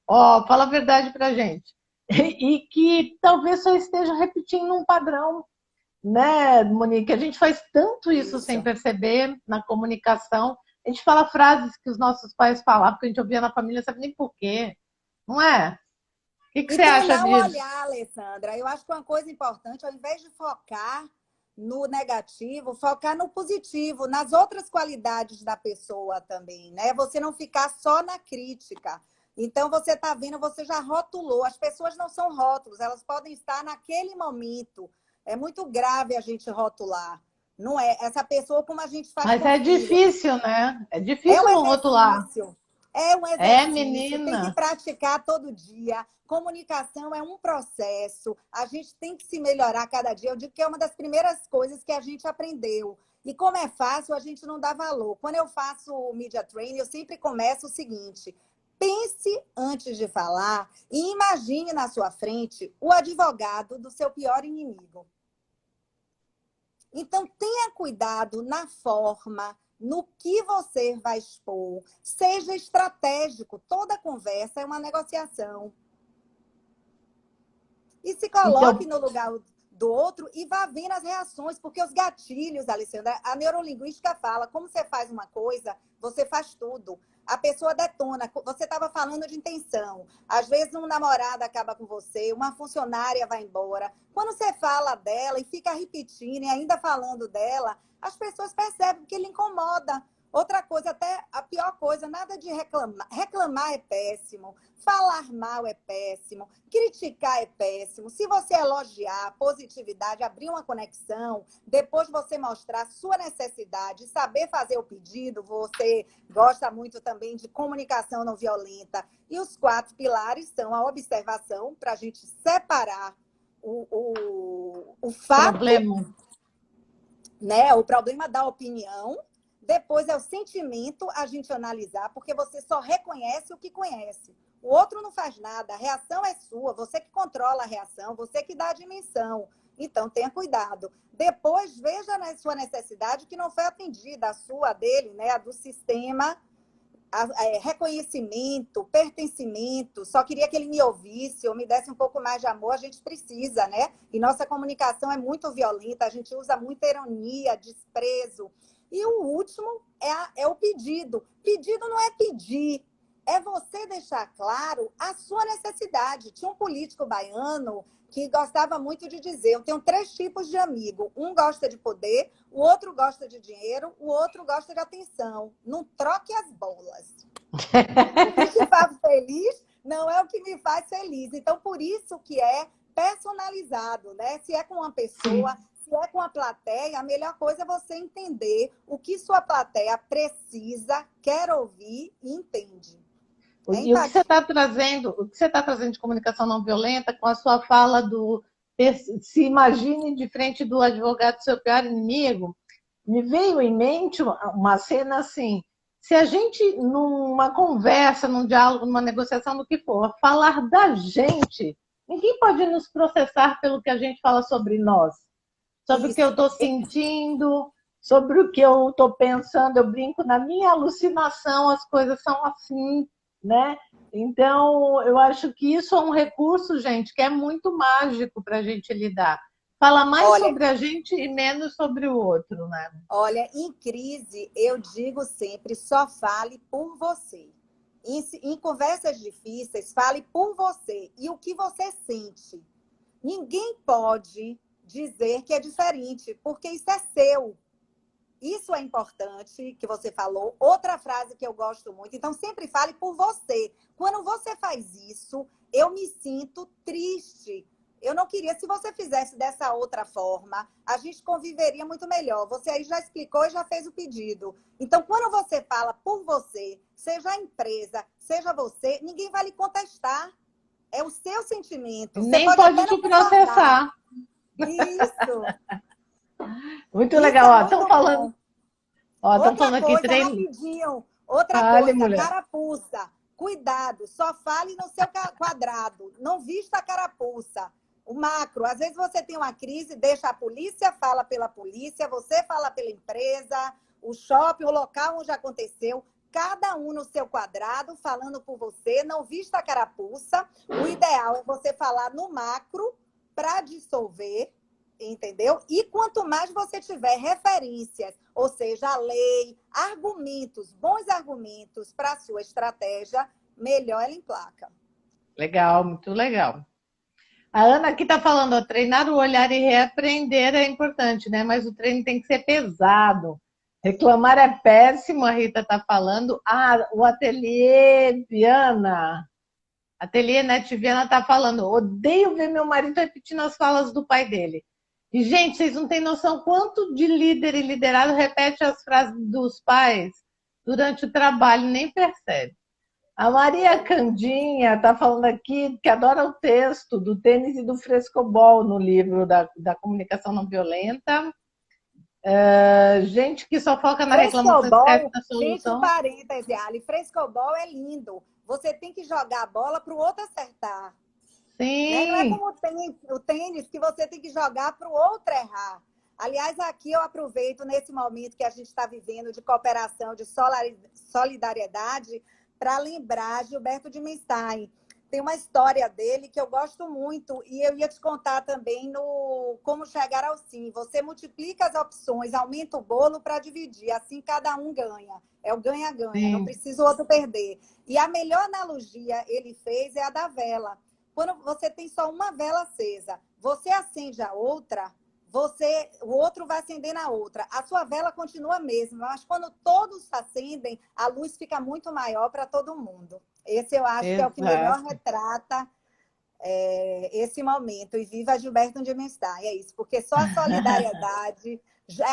[SPEAKER 1] Ó, fala a verdade pra gente. E que talvez só esteja repetindo um padrão, né, Monique? A gente faz tanto isso sem
[SPEAKER 2] Isso.
[SPEAKER 1] perceber na comunicação. A gente fala frases que os nossos pais falavam, que a gente ouvia na família, sabe nem por quê. Não é? O que
[SPEAKER 2] E
[SPEAKER 1] você acha
[SPEAKER 2] treinar o
[SPEAKER 1] disso?
[SPEAKER 2] olhar, Alessandra. Eu acho que uma coisa importante, ao invés de focar no negativo, focar no positivo, nas outras qualidades da pessoa também, né? Você não ficar só na crítica. Então, você está vendo, você já rotulou. As pessoas não são rótulos, elas podem estar naquele momento. É muito grave a gente rotular. Não é? Essa pessoa, como a gente faz
[SPEAKER 1] Mas
[SPEAKER 2] com o
[SPEAKER 1] é
[SPEAKER 2] filho.
[SPEAKER 1] difícil, né? É
[SPEAKER 2] É um
[SPEAKER 1] difícil não rotular.
[SPEAKER 2] exercício. É um
[SPEAKER 1] É,
[SPEAKER 2] exercício, tem que
[SPEAKER 1] menina.
[SPEAKER 2] praticar todo dia. Comunicação é um processo, a gente tem que se melhorar cada dia. Eu digo que é uma das primeiras coisas que a gente aprendeu. E como é fácil, a gente não dá valor. Quando eu faço o media training, eu sempre começo o seguinte: pense antes de falar e imagine na sua frente o advogado do seu pior inimigo. Então, tenha cuidado na forma, no que você vai expor. Seja estratégico. Toda conversa é uma negociação. E se coloque
[SPEAKER 1] Então,
[SPEAKER 2] no lugar do outro e vá vendo as reações, porque os gatilhos, Alessandra, a neurolinguística fala, como você faz uma coisa, você faz tudo. A pessoa detona. Você estava falando de intenção. Às vezes um namorado acaba com você, uma funcionária vai embora. Quando você fala dela e fica repetindo e ainda falando dela, as pessoas percebem que ele incomoda. Outra coisa, até a pior coisa, nada de reclamar. Reclamar é péssimo, falar mal é péssimo, criticar é péssimo. Se você elogiar, positividade, abrir uma conexão, depois você mostrar sua necessidade, saber fazer o pedido, você gosta muito também de comunicação não violenta. E os 4 pilares são a observação, para a gente separar o fato
[SPEAKER 1] problema.
[SPEAKER 2] né? O problema da opinião, depois é o sentimento a gente analisar, porque você só reconhece o que conhece. O outro não faz nada, a reação é sua, você que controla a reação, você que dá a dimensão. Então, tenha cuidado. Depois, veja na sua necessidade que não foi atendida, a sua, a dele, né? A do sistema, reconhecimento, pertencimento, só queria que ele me ouvisse ou me desse um pouco mais de amor, a gente precisa, né? E nossa comunicação é muito violenta, a gente usa muita ironia, desprezo. E o último é o pedido. Pedido não é pedir, é você deixar claro a sua necessidade. Tinha um político baiano que gostava muito de dizer, eu tenho 3 tipos de amigo, um gosta de poder, o outro gosta de dinheiro, o outro gosta de atenção. Não troque as bolas. O que te faz feliz não é o que me faz feliz. Então, por isso que é personalizado, né? Se é com uma pessoa, se é com a plateia, a melhor coisa é você entender o que sua plateia precisa, quer ouvir e entende.
[SPEAKER 1] E o que você está trazendo, de comunicação não violenta com a sua fala do se imagine de frente do advogado seu pior inimigo, me veio em mente uma cena assim, se a gente, numa conversa, num diálogo, numa negociação, no que for, falar da gente, ninguém pode nos processar pelo que a gente fala sobre nós, sobre o que eu estou sentindo, sobre o que eu estou pensando, eu brinco, na minha alucinação as coisas são assim, né? Então, eu acho que isso é um recurso, gente, que é muito mágico para a gente lidar. Fala mais sobre a gente e menos sobre o outro, né?
[SPEAKER 2] Olha, em crise, eu digo sempre, só fale por você. Em conversas difíceis, fale por você e o que você sente. Ninguém pode dizer que é diferente, porque isso é seu. Isso é importante que você falou. Outra frase que eu gosto muito. Então, sempre fale por você. Quando você faz isso, eu me sinto triste. Eu não queria, se você fizesse dessa outra forma, a gente conviveria muito melhor. Você aí já explicou e já fez o pedido. Então, quando você fala por você, seja a empresa, seja você, ninguém vai lhe contestar. É o seu sentimento. Você
[SPEAKER 1] Nem
[SPEAKER 2] pode
[SPEAKER 1] pode
[SPEAKER 2] até
[SPEAKER 1] te
[SPEAKER 2] não concordar.
[SPEAKER 1] processar.
[SPEAKER 2] Isso.
[SPEAKER 1] Muito
[SPEAKER 2] Isso
[SPEAKER 1] legal.
[SPEAKER 2] é
[SPEAKER 1] Ó,
[SPEAKER 2] muito
[SPEAKER 1] estão
[SPEAKER 2] bom.
[SPEAKER 1] falando, ó, estão
[SPEAKER 2] Outra
[SPEAKER 1] falando aqui
[SPEAKER 2] coisa,
[SPEAKER 1] treino.
[SPEAKER 2] rapidinho. Outra
[SPEAKER 1] Fale,
[SPEAKER 2] coisa,
[SPEAKER 1] mulher.
[SPEAKER 2] carapuça. Cuidado, só fale no seu quadrado. Não vista a carapuça. O macro, às vezes você tem uma crise, deixa a polícia, fala pela polícia, você fala pela empresa, o shopping, o local onde aconteceu, cada um no seu quadrado, falando por você, não vista a carapuça. O ideal é você falar no macro para dissolver, entendeu? E quanto mais você tiver referências, ou seja, a lei, argumentos, bons argumentos para a sua estratégia, melhor ela emplaca.
[SPEAKER 1] Legal, muito legal. A Ana aqui está falando, ó, treinar o olhar e reaprender é importante, né? Mas o treino tem que ser pesado. Reclamar é péssimo, a Rita está falando. Ah, o ateliê Viana, ateliê Net Viana está falando, odeio ver meu marido repetindo as falas do pai dele. E, gente, vocês não têm noção quanto de líder e liderado repete as frases dos pais durante o trabalho, nem percebe. A Maria Candinha está falando aqui que adora o texto do tênis e do frescobol no livro da comunicação não violenta. Gente que só foca na reclamação e esquece
[SPEAKER 2] Frescobol,
[SPEAKER 1] da
[SPEAKER 2] gente, um
[SPEAKER 1] solução.
[SPEAKER 2] parêntese, Ali, frescobol é lindo. Você tem que jogar a bola para o outro acertar. Né? Não é
[SPEAKER 1] Sim,
[SPEAKER 2] como o tênis que você tem que jogar para o outro errar. Aliás, aqui eu aproveito nesse momento que a gente está vivendo de cooperação, de solidariedade, para lembrar Gilberto de Menstein. Tem uma história dele que eu gosto muito e eu ia te contar também no Como Chegar ao Sim. Você multiplica as opções, aumenta o bolo para dividir, assim cada um ganha. É o ganha-ganha, não
[SPEAKER 1] sim.
[SPEAKER 2] precisa o outro perder. E a melhor analogia ele fez é a da vela. Quando você tem só uma vela acesa, você acende a outra, o outro vai acender na outra. A sua vela continua a mesma, mas quando todos acendem, a luz fica muito maior para todo mundo. Esse eu acho que é o que melhor
[SPEAKER 1] Exato.
[SPEAKER 2] retrata esse momento. E viva Gilberto de Menstein, é isso. Porque só a solidariedade...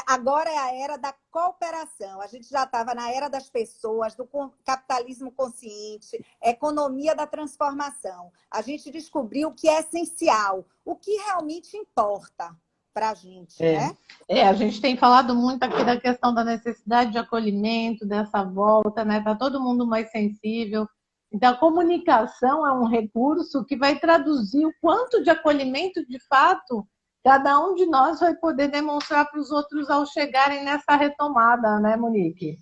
[SPEAKER 2] Agora é a era da cooperação. A gente já estava na era das pessoas, do capitalismo consciente, economia da transformação. A gente descobriu o que é essencial, o que realmente importa. para a gente,
[SPEAKER 1] É.
[SPEAKER 2] né?
[SPEAKER 1] A gente tem falado muito aqui da questão da necessidade de acolhimento, dessa volta, né? Tá todo mundo mais sensível. Então, a comunicação é um recurso que vai traduzir o quanto de acolhimento, de fato, cada um de nós vai poder demonstrar para os outros ao chegarem nessa retomada, né, Monique?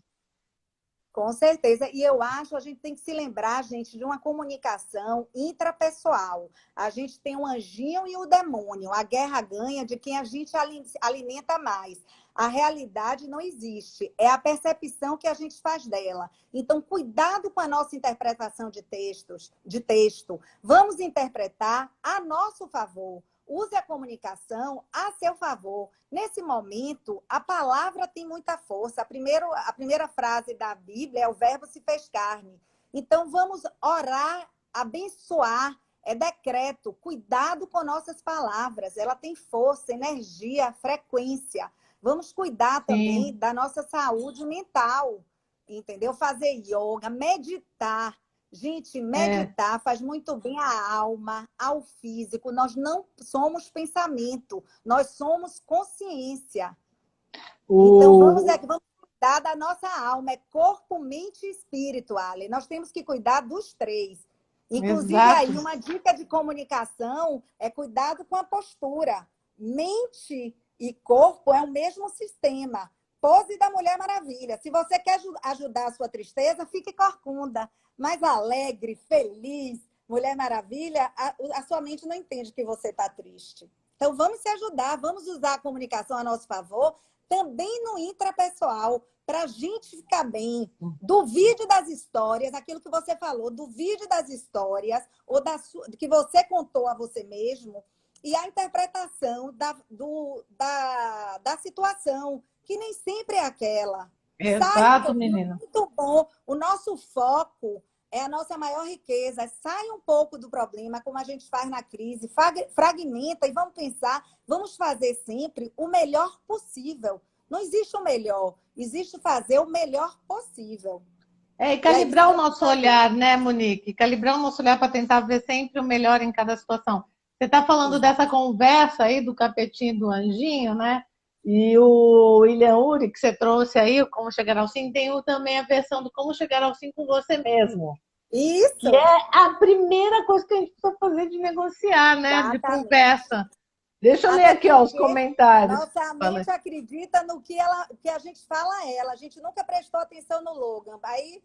[SPEAKER 2] Com certeza. E eu acho, a gente tem que se lembrar, gente, de uma comunicação intrapessoal. A gente tem o anjinho e o demônio. A guerra ganha de quem a gente alimenta mais. A realidade não existe. É a percepção que a gente faz dela. Então, cuidado com a nossa interpretação de texto. Vamos interpretar a nosso favor. Use a comunicação a seu favor. Nesse momento, a palavra tem muita força. A primeira frase da Bíblia é: o verbo se fez carne. Então, vamos orar, abençoar, é decreto. Cuidado com nossas palavras. Ela tem força, energia, frequência. Vamos cuidar também
[SPEAKER 1] Sim.
[SPEAKER 2] da nossa saúde mental, entendeu? Fazer yoga, meditar. Gente, meditar faz muito bem à alma, ao físico. Nós não somos pensamento, nós somos consciência. Então, vamos cuidar da nossa alma. É corpo, mente e espírito, Ale. Nós temos que cuidar dos três. Inclusive,
[SPEAKER 1] Exato.
[SPEAKER 2] aí, uma dica de comunicação é cuidado com a postura. Mente e corpo é o mesmo sistema. Pose da Mulher Maravilha. Se você quer ajudar a sua tristeza, fique corcunda. Mas alegre, feliz, Mulher Maravilha, a sua mente não entende que você está triste. Então, vamos se ajudar, vamos usar a comunicação a nosso favor, também no intrapessoal, para a gente ficar bem. Duvide das histórias, aquilo que você falou, duvide das histórias, ou que você contou a você mesmo, e a interpretação da situação, que nem sempre é aquela.
[SPEAKER 1] Exato, menina.
[SPEAKER 2] Muito bom. O nosso foco é a nossa maior riqueza. Sai um pouco do problema, como a gente faz na crise, fragmenta e vamos pensar, vamos fazer sempre o melhor possível. Não existe o melhor, existe fazer o melhor possível.
[SPEAKER 1] E calibrar o nosso olhar, né, Monique? Calibrar o nosso olhar para tentar ver sempre o melhor em cada situação. Você está falando dessa conversa aí do capetinho e do anjinho, né? E o William Ury, que você trouxe aí, Como Chegar ao Sim, tem também a versão do Como Chegar ao Sim com você mesmo.
[SPEAKER 2] Isso!
[SPEAKER 1] Que é a primeira coisa que a gente precisa fazer de negociar, né?
[SPEAKER 2] Exatamente.
[SPEAKER 1] De conversa. Deixa eu ler aqui os comentários.
[SPEAKER 2] Nossa mente acredita no que a gente fala a ela. A gente nunca prestou atenção no Logan. Aí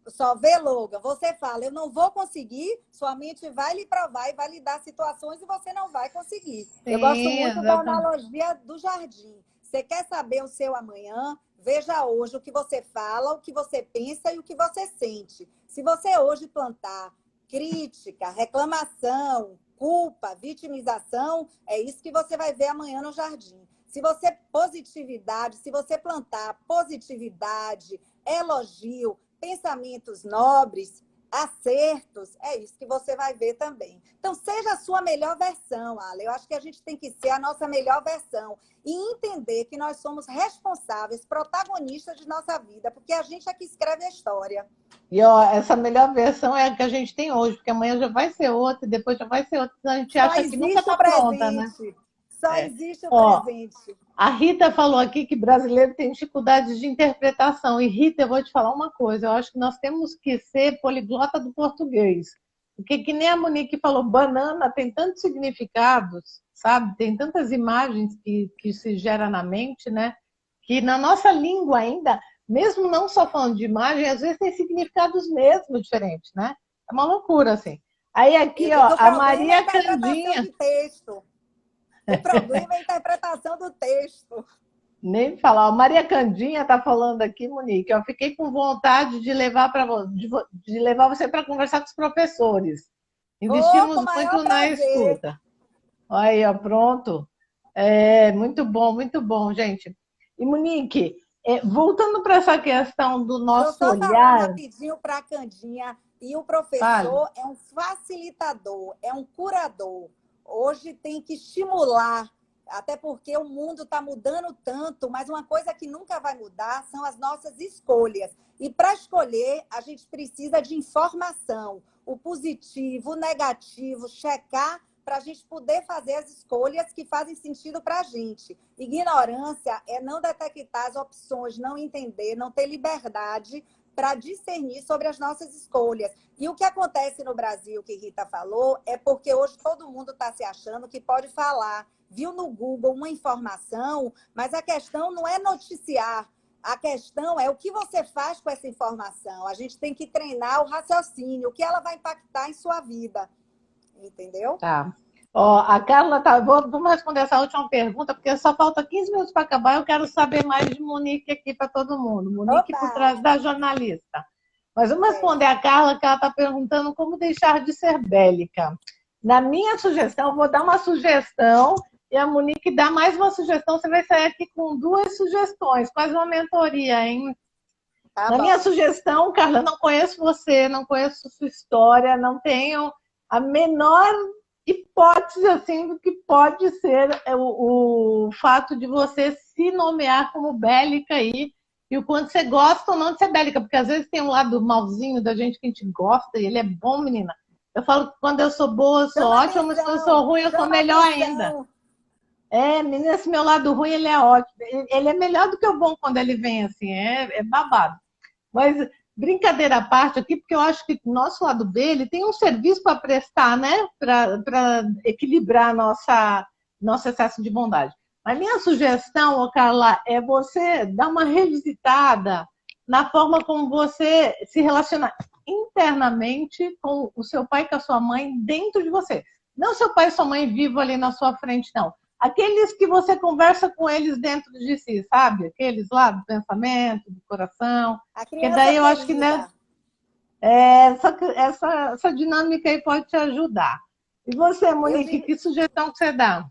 [SPEAKER 2] só vê Logan. Você fala, eu não vou conseguir, sua mente vai lhe provar e vai lhe dar situações e você não vai conseguir. Sim, eu gosto muito da analogia do jardim. Você quer saber o seu amanhã? Veja hoje o que você fala, o que você pensa e o que você sente. Se você hoje plantar crítica, reclamação, culpa, vitimização, é isso que você vai ver amanhã no jardim. Se você plantar positividade, elogio, pensamentos nobres, acertos, é isso que você vai ver também. Então, seja a sua melhor versão, Ale. Eu acho que a gente tem que ser a nossa melhor versão e entender que nós somos responsáveis, protagonistas de nossa vida, porque a gente é que escreve a história.
[SPEAKER 1] E essa melhor versão é a que a gente tem hoje, porque amanhã já vai ser outra, e depois já vai ser outra. A gente acha que nunca está pronta, né?
[SPEAKER 2] Só existe o presente.
[SPEAKER 1] A Rita falou aqui que brasileiro tem dificuldades de interpretação. E, Rita, eu vou te falar uma coisa. Eu acho que nós temos que ser poliglota do português. Porque, que nem a Monique falou, banana tem tantos significados, sabe? Tem tantas imagens que se gera na mente, né? Que na nossa língua ainda, mesmo não só falando de imagem, às vezes tem significados mesmo diferentes, né? É uma loucura, assim. Aí aqui, ó, a Maria Candinha...
[SPEAKER 2] O problema é a interpretação do texto.
[SPEAKER 1] Nem falar. A Maria Candinha está falando aqui, Monique. Eu fiquei com vontade de levar você para conversar com os professores. Investimos muito na escuta. Aí, ó, pronto. Muito bom, gente. E, Monique, voltando para essa questão do nosso olhar...
[SPEAKER 2] falar rapidinho para a Candinha. E o professor é um facilitador, é um curador. Hoje tem que estimular, até porque o mundo está mudando tanto, mas uma coisa que nunca vai mudar são as nossas escolhas. E para escolher, a gente precisa de informação. O positivo, o negativo, checar para a gente poder fazer as escolhas que fazem sentido para a gente. Ignorância é não detectar as opções, não entender, não ter liberdade para discernir sobre as nossas escolhas. E o que acontece no Brasil, que Rita falou, é porque hoje todo mundo está se achando que pode falar. Viu no Google uma informação, mas a questão não é noticiar. A questão é o que você faz com essa informação. A gente tem que treinar o raciocínio, o que ela vai impactar em sua vida. Entendeu?
[SPEAKER 1] Tá. Ó, a Carla tá. Vamos responder essa última pergunta, porque só falta 15 minutos para acabar. Eu quero saber mais de Monique aqui para todo mundo. Monique por
[SPEAKER 2] Opa!
[SPEAKER 1] trás da jornalista. Mas vamos responder a Carla, que ela está perguntando como deixar de ser bélica. Na minha sugestão, eu vou dar uma sugestão e a Monique dá mais uma sugestão. Você vai sair aqui com 2 sugestões, quase uma mentoria, hein?
[SPEAKER 2] Tá
[SPEAKER 1] Na
[SPEAKER 2] bom.
[SPEAKER 1] minha sugestão, Carla, não conheço você, não conheço sua história, não tenho a menor hipótese assim do que pode ser o fato de você se nomear como bélica aí, e o quanto você gosta ou não de ser bélica, porque às vezes tem um lado malzinho da gente que a gente gosta e ele é bom, menina. Eu falo que quando eu sou boa, eu sou
[SPEAKER 2] Chama
[SPEAKER 1] ótima, mas quando eu sou ruim, eu sou
[SPEAKER 2] chama
[SPEAKER 1] melhor
[SPEAKER 2] atenção.
[SPEAKER 1] ainda. Menina, esse meu lado ruim, ele é ótimo. Ele é melhor do que o bom quando ele vem assim, é babado. Mas brincadeira à parte aqui, porque eu acho que o nosso lado B ele tem um serviço para prestar, né? Para equilibrar nosso excesso de bondade. Mas minha sugestão, Carla, é você dar uma revisitada na forma como você se relaciona internamente com o seu pai e com a sua mãe dentro de você. Não seu pai e sua mãe vivo ali na sua frente, não. Aqueles que você conversa com eles dentro de si, sabe? Aqueles lá do pensamento, do coração.
[SPEAKER 2] A
[SPEAKER 1] Porque
[SPEAKER 2] criança
[SPEAKER 1] daí eu acho que
[SPEAKER 2] ferida.
[SPEAKER 1] essa dinâmica aí pode te ajudar. E você, Monique, que sugestão que você dá?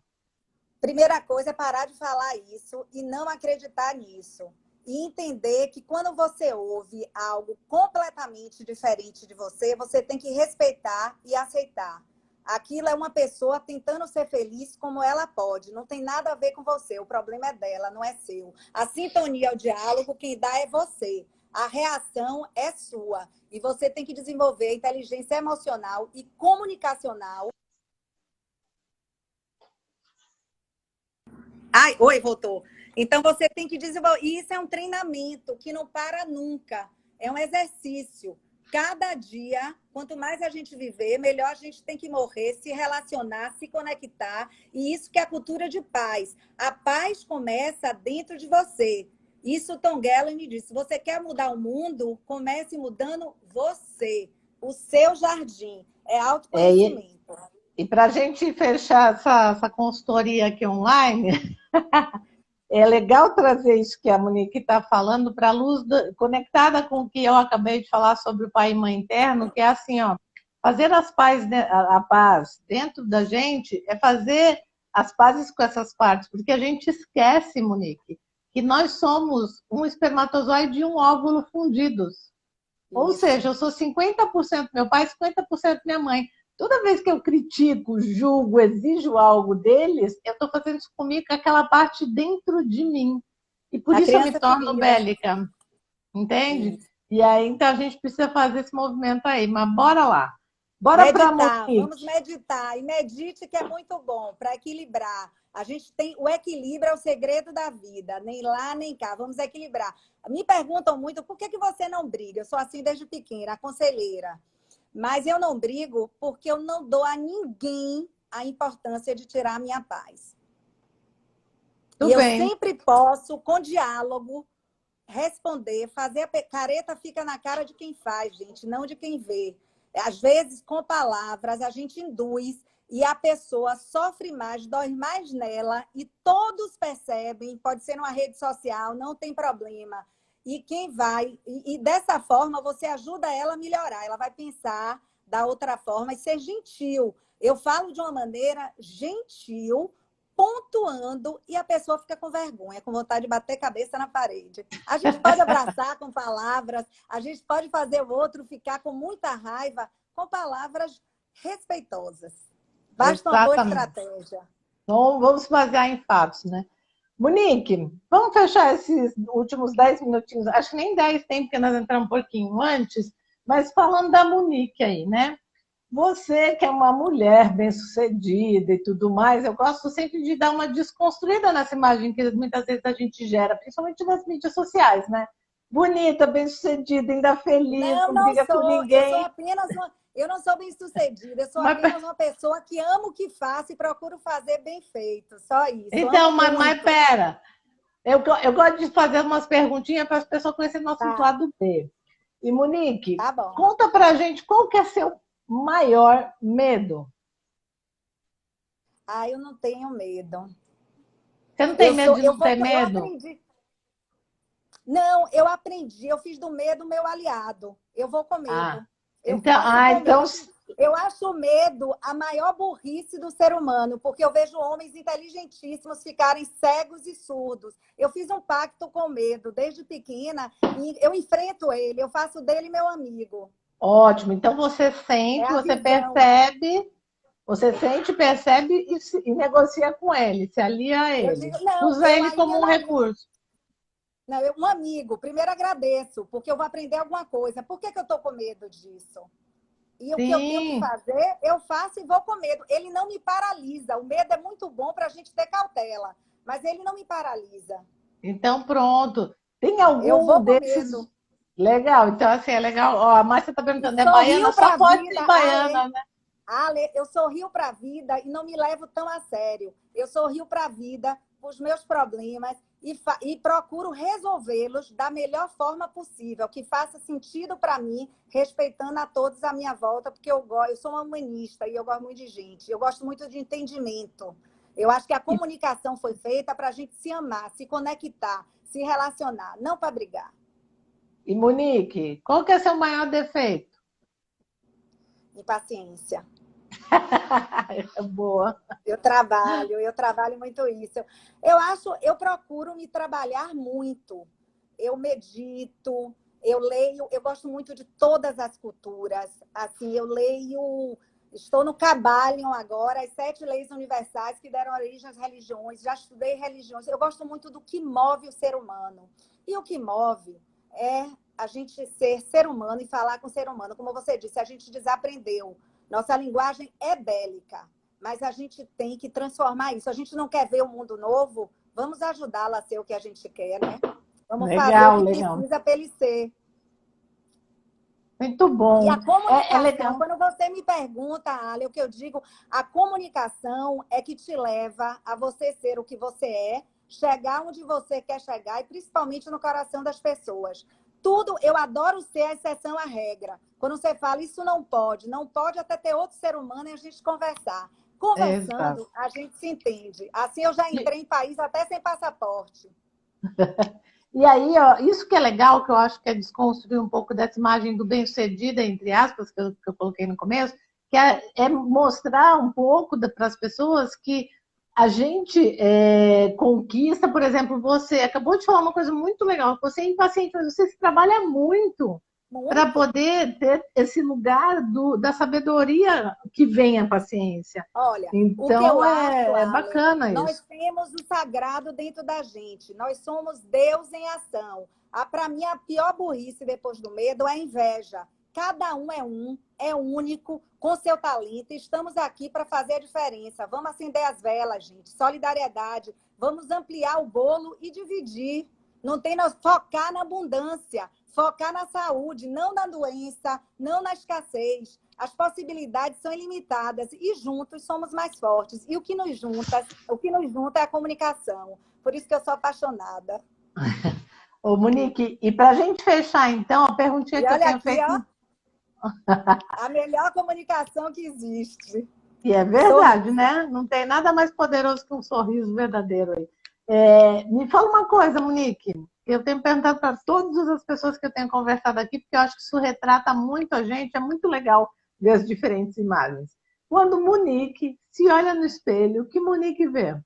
[SPEAKER 2] Primeira coisa é parar de falar isso e não acreditar nisso. E entender que quando você ouve algo completamente diferente de você, você tem que respeitar e aceitar. Aquilo é uma pessoa tentando ser feliz como ela pode. Não tem nada a ver com você. O problema é dela, não é seu. A sintonia, o diálogo, quem dá é você. A reação é sua. E você tem que desenvolver inteligência emocional e comunicacional. Ai, oi, voltou. Então você tem que desenvolver. E isso é um treinamento que não para nunca. É um exercício. Cada dia, quanto mais a gente viver, melhor a gente tem que morrer, se relacionar, se conectar. E isso que é a cultura de paz. A paz começa dentro de você. Isso Tom Geller me disse. Se você quer mudar o mundo, comece mudando você. O seu jardim. É autoconhecimento.
[SPEAKER 1] E para a gente fechar essa consultoria aqui online, é legal trazer isso que a Monique está falando para a luz, conectada com o que eu acabei de falar sobre o pai e mãe interno, que é assim, ó, fazer a paz dentro da gente é fazer as pazes com essas partes, porque a gente esquece, Monique, que nós somos um espermatozoide e um óvulo fundidos. Ou seja, eu sou 50% meu pai, 50% minha mãe. Toda vez que eu critico, julgo, exijo algo deles, eu estou fazendo isso comigo, com aquela parte dentro de mim. E por isso eu me torno bélica. Entende? E aí, então, a gente precisa fazer esse movimento aí. Mas bora lá. Bora para Monique.
[SPEAKER 2] Vamos meditar. E medite, que é muito bom, para equilibrar. A gente tem o equilíbrio, é o segredo da vida. Nem lá, nem cá. Vamos equilibrar. Me perguntam muito, por que você não briga? Eu sou assim desde pequena, a conselheira. Mas eu não brigo porque eu não dou a ninguém a importância de tirar a minha paz.
[SPEAKER 1] Tudo
[SPEAKER 2] e
[SPEAKER 1] bem.
[SPEAKER 2] Eu sempre posso, com diálogo, responder, fazer a careta fica na cara de quem faz, gente, não de quem vê. Às vezes, com palavras, a gente induz e a pessoa sofre mais, dói mais nela e todos percebem, pode ser numa rede social, não tem problema. E quem vai, e dessa forma você ajuda ela a melhorar, ela vai pensar da outra forma e ser gentil. Eu falo de uma maneira gentil, pontuando, e a pessoa fica com vergonha, com vontade de bater cabeça na parede. A gente pode abraçar com palavras, a gente pode fazer o outro ficar com muita raiva com palavras respeitosas. Basta uma boa estratégia.
[SPEAKER 1] Então, vamos basear em fatos, né? Monique, vamos fechar esses últimos 10 minutinhos, acho que nem 10 tem, porque nós entramos um pouquinho antes, mas falando da Monique aí, né? Você que é uma mulher bem-sucedida e tudo mais, eu gosto sempre de dar uma desconstruída nessa imagem que muitas vezes a gente gera, principalmente nas mídias sociais, né? Bonita, bem-sucedida, ainda feliz,
[SPEAKER 2] Não,
[SPEAKER 1] não
[SPEAKER 2] não
[SPEAKER 1] briga com
[SPEAKER 2] sou. Eu sou
[SPEAKER 1] ninguém.
[SPEAKER 2] apenas uma. Eu não sou bem-sucedida, eu sou
[SPEAKER 1] Mas,
[SPEAKER 2] apenas uma pessoa que amo o que faço e procuro fazer bem feito. Só isso.
[SPEAKER 1] então,
[SPEAKER 2] Amo
[SPEAKER 1] mas
[SPEAKER 2] muito.
[SPEAKER 1] pera, eu gosto de fazer umas perguntinhas para as pessoas conhecerem nosso
[SPEAKER 2] Tá,
[SPEAKER 1] lado B. E, Monique,
[SPEAKER 2] tá bom.
[SPEAKER 1] conta pra gente qual que é seu maior medo.
[SPEAKER 2] Ah, eu não tenho medo.
[SPEAKER 1] Você não tem medo de
[SPEAKER 2] Eu
[SPEAKER 1] não
[SPEAKER 2] vou,
[SPEAKER 1] ter
[SPEAKER 2] eu
[SPEAKER 1] medo?
[SPEAKER 2] aprendi. Não, eu aprendi, eu fiz do medo meu aliado. Eu vou com
[SPEAKER 1] Ah,
[SPEAKER 2] medo. Eu
[SPEAKER 1] então,
[SPEAKER 2] faço com medo.
[SPEAKER 1] então
[SPEAKER 2] Eu acho o medo a maior burrice do ser humano, porque eu vejo homens inteligentíssimos ficarem cegos e surdos. Eu fiz um pacto com o medo desde pequena e eu enfrento ele, eu faço dele meu amigo.
[SPEAKER 1] ótimo. Então
[SPEAKER 2] É a visão.
[SPEAKER 1] você sente, percebe e negocia com ele, se alia a
[SPEAKER 2] Eu
[SPEAKER 1] ele.
[SPEAKER 2] digo, não,
[SPEAKER 1] Usa
[SPEAKER 2] eu
[SPEAKER 1] ele
[SPEAKER 2] ainda
[SPEAKER 1] como um
[SPEAKER 2] não.
[SPEAKER 1] recurso.
[SPEAKER 2] Não, um amigo, primeiro agradeço, porque eu vou aprender alguma coisa. Por que eu estou com medo disso? E o que eu tenho que
[SPEAKER 1] Sim.
[SPEAKER 2] fazer, eu faço e vou com medo. Ele não me paralisa. O medo é muito bom para a gente ter cautela, mas ele não me paralisa.
[SPEAKER 1] Então, pronto. Tem
[SPEAKER 2] Eu
[SPEAKER 1] algum
[SPEAKER 2] vou com
[SPEAKER 1] desses.
[SPEAKER 2] medo.
[SPEAKER 1] Legal, então assim, é legal. Ó, a Márcia está
[SPEAKER 2] E
[SPEAKER 1] perguntando, é baiana?
[SPEAKER 2] sorrio
[SPEAKER 1] Só
[SPEAKER 2] para a
[SPEAKER 1] pode
[SPEAKER 2] vida,
[SPEAKER 1] ser
[SPEAKER 2] Ale.
[SPEAKER 1] baiana, né?
[SPEAKER 2] Ale, eu sorrio para a vida e não me levo tão a sério. Eu sorrio para a vida, para os meus problemas e procuro resolvê-los da melhor forma possível, que faça sentido para mim, respeitando a todos à minha volta, porque eu sou uma humanista e eu gosto muito de gente. Eu gosto muito de entendimento. Eu acho que a comunicação foi feita para a gente se amar, se conectar, se relacionar, não para brigar.
[SPEAKER 1] E Monique, qual que é seu maior defeito?
[SPEAKER 2] Impaciência.
[SPEAKER 1] Boa.
[SPEAKER 2] Eu trabalho muito isso. Eu acho, eu procuro me trabalhar muito. Eu medito, eu leio, eu gosto muito de todas as culturas. Assim, eu leio, estou no Kybalion agora, as 7 leis universais que deram origem às religiões. Já estudei religiões. Eu gosto muito do que move o ser humano. E o que move é a gente ser humano e falar com o ser humano. Como você disse, a gente desaprendeu. Nossa linguagem é bélica, mas a gente tem que transformar isso. A gente não quer ver um mundo novo, vamos ajudá-la a ser o que a gente quer, né? Vamos fazer o
[SPEAKER 1] Legal,
[SPEAKER 2] que
[SPEAKER 1] legal.
[SPEAKER 2] precisa para ele ser.
[SPEAKER 1] Muito
[SPEAKER 2] E
[SPEAKER 1] bom.
[SPEAKER 2] a
[SPEAKER 1] É
[SPEAKER 2] comunicação,
[SPEAKER 1] legal.
[SPEAKER 2] quando você me pergunta, Ale, o que eu digo, a comunicação é que te leva a você ser o que você é, chegar onde você quer chegar e principalmente no coração das pessoas. Tudo, eu adoro ser a exceção à regra. Quando você fala, isso não pode, não pode até ter outro ser humano e a gente conversar.
[SPEAKER 1] Exato.
[SPEAKER 2] Conversando, a gente se entende. Assim eu já entrei em país até sem passaporte.
[SPEAKER 1] E aí, ó, isso que é legal, que eu acho que é desconstruir um pouco dessa imagem do bem-sucedida, entre aspas, que eu coloquei no começo, que é mostrar um pouco para as pessoas que a gente conquista, por exemplo, você acabou de falar uma coisa muito legal, você é impaciente, mas você se trabalha muito para
[SPEAKER 2] Muito.
[SPEAKER 1] poder ter esse lugar da sabedoria que vem a paciência.
[SPEAKER 2] Olha, o que eu
[SPEAKER 1] Então,
[SPEAKER 2] acho,
[SPEAKER 1] é
[SPEAKER 2] Ale,
[SPEAKER 1] bacana
[SPEAKER 2] nós
[SPEAKER 1] isso.
[SPEAKER 2] temos o sagrado dentro da gente. Nós somos Deus em ação. Para mim, a pior burrice depois do medo é a inveja. Cada um, é único, com seu talento. Estamos aqui para fazer a diferença. Vamos acender as velas, gente. Solidariedade. Vamos ampliar o bolo e dividir. Não tem nós focar na abundância, focar na saúde, não na doença, não na escassez. As possibilidades são ilimitadas e juntos somos mais fortes. E o que nos junta é a comunicação. Por isso que eu sou apaixonada.
[SPEAKER 1] Ô, Monique, e para a gente fechar, então, a perguntinha
[SPEAKER 2] E
[SPEAKER 1] que eu
[SPEAKER 2] olha
[SPEAKER 1] tenho
[SPEAKER 2] aqui, ó,
[SPEAKER 1] feito.
[SPEAKER 2] a melhor comunicação que existe.
[SPEAKER 1] E é verdade,
[SPEAKER 2] Sorriso.
[SPEAKER 1] né? Não tem nada mais poderoso que um sorriso verdadeiro aí. Me fala uma coisa, Monique, que eu tenho perguntado para todas as pessoas que eu tenho conversado aqui, porque eu acho que isso retrata muito a gente, é muito legal ver as diferentes imagens. Quando Monique se olha no espelho, o que Monique vê?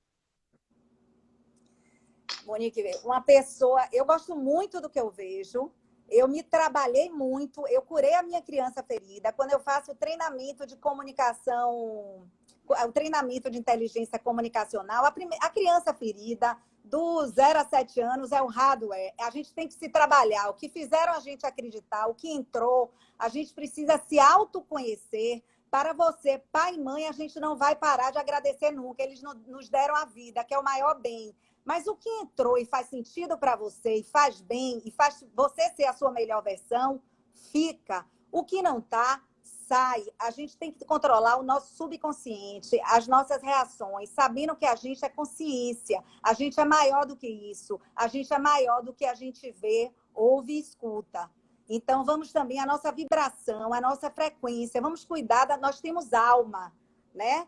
[SPEAKER 2] Monique, uma pessoa, eu gosto muito do que eu vejo. Eu me trabalhei muito, eu curei a minha criança ferida. Quando eu faço o treinamento de comunicação, o treinamento de inteligência comunicacional, a criança ferida, do 0 a 7 anos, é o hardware. A gente tem que se trabalhar. O que fizeram a gente acreditar, o que entrou, a gente precisa se autoconhecer, Para você, pai e mãe, a gente não vai parar de agradecer nunca. Eles nos deram a vida, que é o maior bem. Mas o que entrou e faz sentido para você, e faz bem, e faz você ser a sua melhor versão, fica. O que não está, sai. A gente tem que controlar o nosso subconsciente, as nossas reações, sabendo que a gente é consciência, a gente é maior do que isso, a gente é maior do que a gente vê, ouve e escuta. Então, vamos também, a nossa vibração, a nossa frequência, vamos cuidar, nós temos alma, né?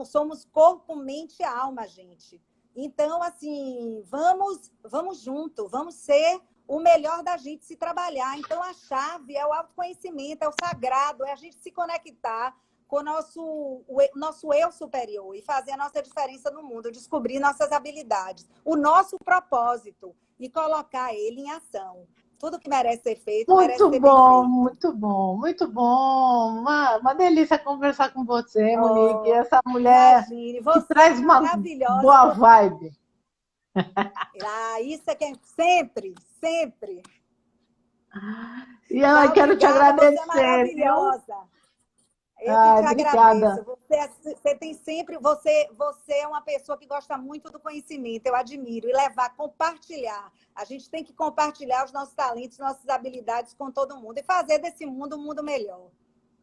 [SPEAKER 2] Somos corpo, mente e alma, gente. Então, assim, vamos junto, vamos ser o melhor da gente se trabalhar. Então, a chave é o autoconhecimento, é o sagrado, é a gente se conectar com o nosso eu superior e fazer a nossa diferença no mundo, descobrir nossas habilidades, o nosso propósito e colocar ele em ação. Tudo que merece ser feito, merece ser bem feito.
[SPEAKER 1] Muito bom, muito bom. Uma delícia conversar com você, Monique.
[SPEAKER 2] Oh,
[SPEAKER 1] Essa mulher
[SPEAKER 2] imagine,
[SPEAKER 1] que
[SPEAKER 2] você
[SPEAKER 1] traz
[SPEAKER 2] é
[SPEAKER 1] uma
[SPEAKER 2] maravilhosa.
[SPEAKER 1] boa vibe.
[SPEAKER 2] Isso é que sempre, sempre.
[SPEAKER 1] E eu quero te agradecer,
[SPEAKER 2] você é maravilhosa.
[SPEAKER 1] viu?
[SPEAKER 2] Eu que te
[SPEAKER 1] Obrigada.
[SPEAKER 2] agradeço. Você tem sempre, você é uma pessoa que gosta muito do conhecimento, eu admiro. E compartilhar. A gente tem que compartilhar os nossos talentos, nossas habilidades com todo mundo e fazer desse mundo um mundo melhor.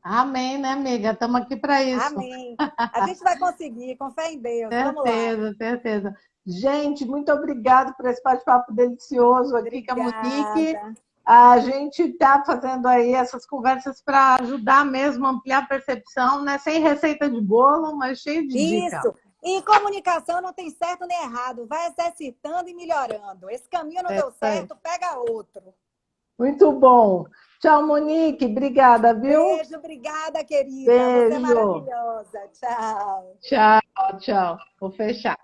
[SPEAKER 1] Amém, né, amiga? Estamos aqui para isso.
[SPEAKER 2] Amém. A gente vai conseguir, com fé em Deus. Vamos lá.
[SPEAKER 1] Certeza, certeza. Gente, muito obrigada por esse bate-papo delicioso aqui com a Monique. A gente está fazendo aí essas conversas para ajudar mesmo a ampliar a percepção, né? Sem receita de bolo, mas cheio de dica.
[SPEAKER 2] Isso. E comunicação não tem certo nem errado. Vai exercitando e melhorando. Esse caminho não deu certo, pega outro.
[SPEAKER 1] Muito bom. Tchau, Monique. Obrigada, viu?
[SPEAKER 2] Beijo, obrigada, querida.
[SPEAKER 1] Beijo.
[SPEAKER 2] Você é maravilhosa. Tchau.
[SPEAKER 1] Tchau, tchau. Vou fechar.